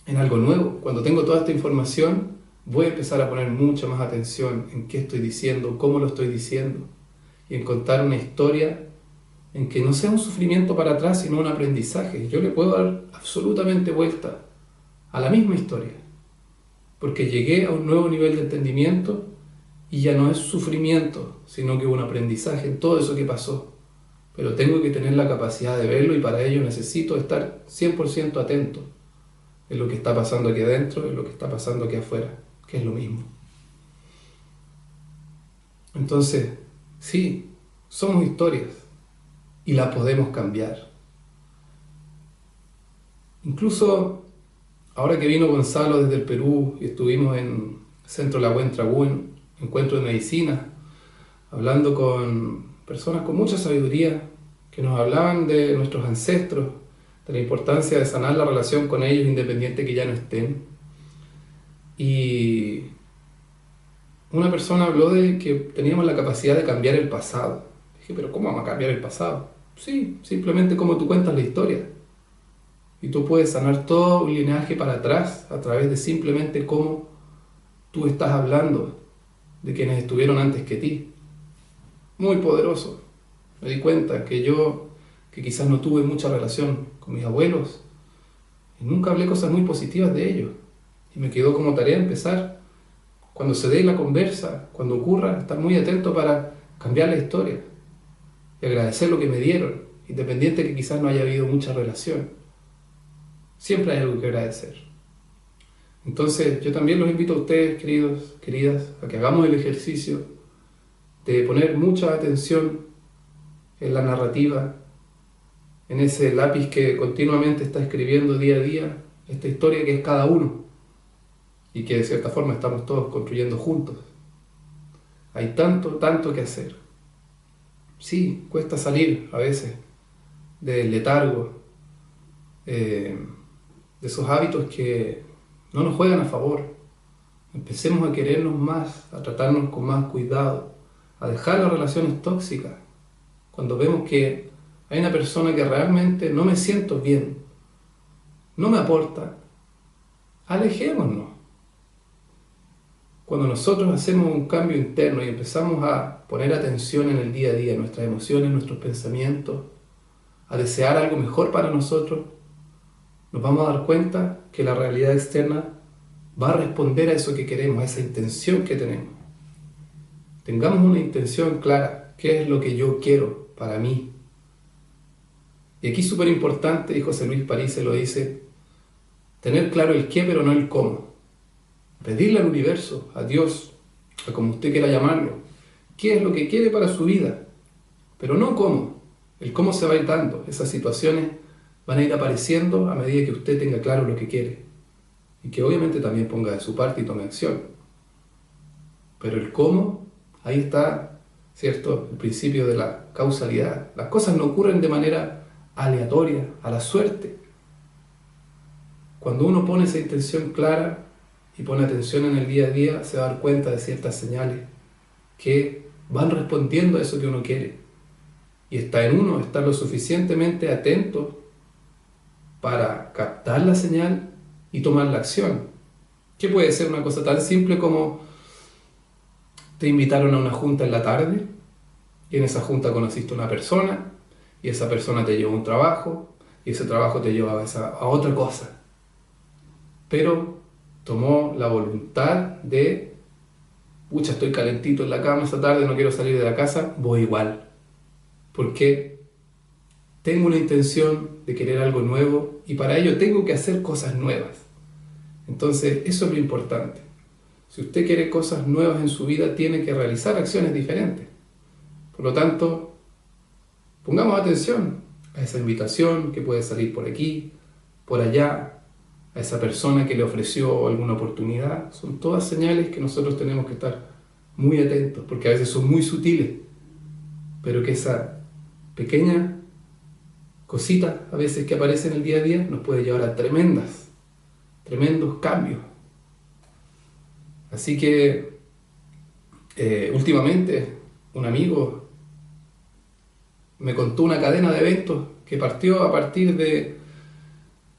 en algo nuevo. Cuando tengo toda esta información, voy a empezar a poner mucha más atención en qué estoy diciendo, cómo lo estoy diciendo, y en contar una historia en que no sea un sufrimiento para atrás, sino un aprendizaje. Yo le puedo dar absolutamente vuelta a la misma historia, porque llegué a un nuevo nivel de entendimiento y ya no es sufrimiento, sino que un aprendizaje en todo eso que pasó. Pero tengo que tener la capacidad de verlo y para ello necesito estar 100% atento en lo que está pasando aquí adentro, en lo que está pasando aquí afuera, que es lo mismo. Entonces, sí, Somos historias y las podemos cambiar. Incluso ahora que vino Gonzalo desde el Perú y estuvimos en Centro La Buen Trabún, encuentro de medicina, hablando con personas con mucha sabiduría que nos hablaban de nuestros ancestros, de la importancia de sanar la relación con ellos independiente que ya no estén. Y una persona habló de que teníamos la capacidad de cambiar el pasado. Dije, pero ¿cómo vamos a cambiar el pasado? Sí, simplemente como tú cuentas la historia. Y tú puedes sanar todo un linaje para atrás a través de simplemente cómo tú estás hablando de quienes estuvieron antes que ti. Muy poderoso. Me di cuenta que yo, que quizás no tuve mucha relación con mis abuelos, y nunca hablé cosas muy positivas de ellos. Y me quedó como tarea empezar, cuando se dé la conversa, cuando ocurra, estar muy atento para cambiar la historia y agradecer lo que me dieron, independiente que quizás no haya habido mucha relación. Siempre hay algo que agradecer. Entonces, yo también los invito a ustedes, queridos, queridas, a que hagamos el ejercicio de poner mucha atención en la narrativa, en ese lápiz que continuamente está escribiendo día a día esta historia que es cada uno y que de cierta forma estamos todos construyendo juntos. Hay tanto, tanto que hacer. Sí, cuesta salir a veces del letargo, de esos hábitos que no nos juegan a favor. Empecemos a querernos más, a tratarnos con más cuidado, a dejar las relaciones tóxicas. Cuando vemos que hay una persona que realmente no me siento bien, no me aporta, alejémonos. Cuando nosotros hacemos un cambio interno y empezamos a poner atención en el día a día, en nuestras emociones, nuestros pensamientos, a desear algo mejor para nosotros, nos vamos a dar cuenta que la realidad externa va a responder a eso que queremos, a esa intención que tenemos. Tengamos una intención clara, ¿qué es lo que yo quiero para mí? Y aquí es súper importante, y José Luis París se lo dice, tener claro el qué pero no el cómo. Pedirle al universo, a Dios, a como usted quiera llamarlo, qué es lo que quiere para su vida, pero no cómo. El cómo se va a ir dando, esas situaciones van a ir apareciendo a medida que usted tenga claro lo que quiere y que obviamente también ponga de su parte y tome acción. Pero el cómo, ahí está, ¿cierto? El principio de la causalidad. Las cosas no ocurren de manera aleatoria, a la suerte. Cuando uno pone esa intención clara y pone atención en el día a día, se va a dar cuenta de ciertas señales que van respondiendo a eso que uno quiere. Y está en uno estar lo suficientemente atento para captar la señal y tomar la acción. Que puede ser una cosa tan simple como te invitaron a una junta en la tarde y en esa junta conociste a una persona y esa persona te llevó a un trabajo y ese trabajo te llevaba a otra cosa. Pero tomó la voluntad de, pucha, estoy calentito en la cama esta tarde, no quiero salir de la casa, voy igual. Porque tengo una intención de querer algo nuevo y para ello tengo que hacer cosas nuevas. Entonces, eso es lo importante. Si usted quiere cosas nuevas en su vida, tiene que realizar acciones diferentes. Por lo tanto, pongamos atención a esa invitación que puede salir por aquí, por allá, a esa persona que le ofreció alguna oportunidad. Son todas señales que nosotros tenemos que estar muy atentos, porque a veces son muy sutiles, pero que esa pequeña cosita a veces que aparece en el día a día nos puede llevar a tremendos cambios. Así que últimamente un amigo me contó una cadena de eventos que partió a partir de,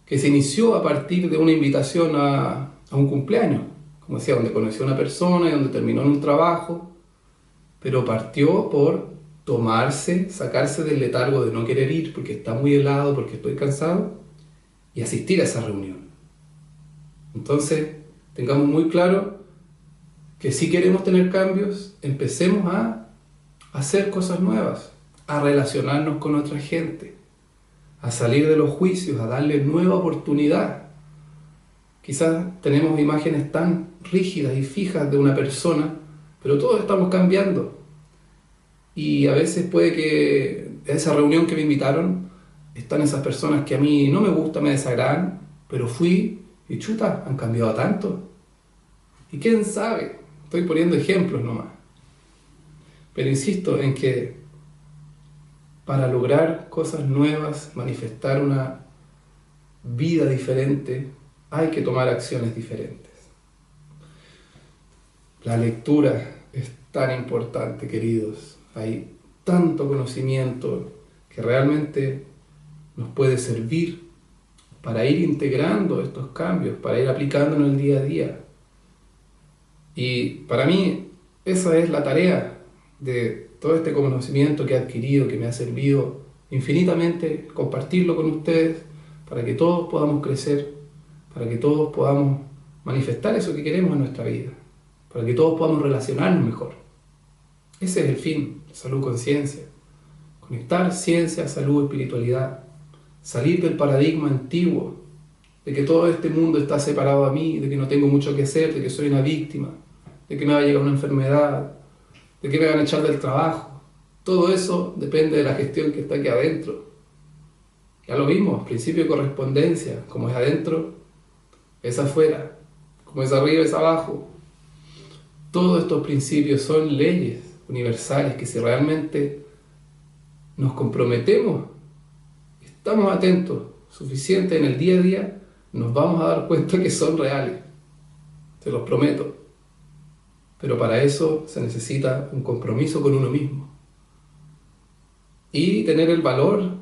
que se inició a partir de una invitación a un cumpleaños, como decía, donde conoció a una persona y donde terminó en un trabajo, pero partió por tomarse, sacarse del letargo de no querer ir porque está muy helado, porque estoy cansado, y asistir a esa reunión. Entonces, tengamos muy claro que si queremos tener cambios, empecemos a hacer cosas nuevas, a relacionarnos con otra gente, a salir de los juicios, a darle nueva oportunidad. Quizás tenemos imágenes tan rígidas y fijas de una persona, pero todos estamos cambiando. y a veces puede que en esa reunión que me invitaron están esas personas que a mí no me gustan, me desagradan, pero fui y chuta, han cambiado tanto. Y quién sabe, estoy poniendo ejemplos nomás. Pero insisto en que para lograr cosas nuevas, manifestar una vida diferente, hay que tomar acciones diferentes. La lectura es tan importante, queridos. Hay tanto conocimiento que realmente nos puede servir para ir integrando estos cambios, para ir aplicando en el día a día. Y para mí esa es la tarea de todo este conocimiento que he adquirido, que me ha servido infinitamente, compartirlo con ustedes para que todos podamos crecer, para que todos podamos manifestar eso que queremos en nuestra vida, para que todos podamos relacionarnos mejor. Ese es el fin, salud conciencia. Conectar ciencia, salud, espiritualidad. Salir del paradigma antiguo de que todo este mundo está separado a mí, de que no tengo mucho que hacer, de que soy una víctima, de que me va a llegar una enfermedad, de que me van a echar del trabajo. Todo eso depende de la gestión que está aquí adentro. Ya lo vimos, principio de correspondencia, como es adentro, es afuera, como es arriba, es abajo. Todos estos principios son leyes universales que si realmente nos comprometemos, estamos atentos, suficiente en el día a día, nos vamos a dar cuenta que son reales. Se los prometo. Pero para eso se necesita un compromiso con uno mismo. Y tener el valor,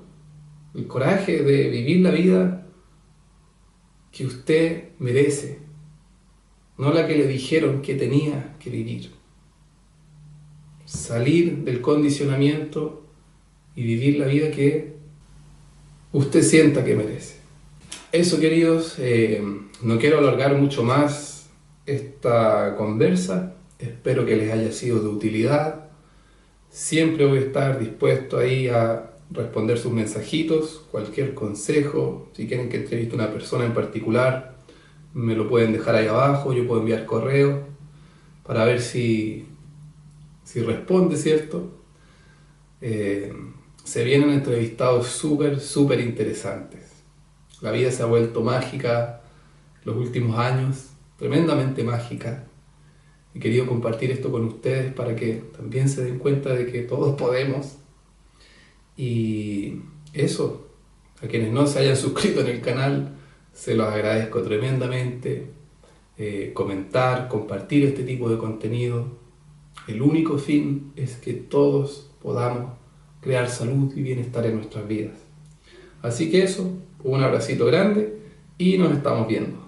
el coraje de vivir la vida que usted merece, no la que le dijeron que tenía que vivir. Salir del condicionamiento y vivir la vida que usted sienta que merece. Eso, queridos, no quiero alargar mucho más esta conversa. Espero que les haya sido de utilidad. Siempre voy a estar dispuesto ahí a responder sus mensajitos, cualquier consejo. Si quieren que entreviste a una persona en particular, me lo pueden dejar ahí abajo. Yo puedo enviar correo para ver si responde, ¿cierto? Se vienen entrevistados súper interesantes. La vida se ha vuelto mágica los últimos años, tremendamente mágica. He querido compartir esto con ustedes para que también se den cuenta de que todos podemos. Y eso, a quienes no se hayan suscrito en el canal, se los agradezco tremendamente. Comentar, compartir este tipo de contenido. El único fin es que todos podamos crear salud y bienestar en nuestras vidas. Así que eso, un abracito grande y nos estamos viendo.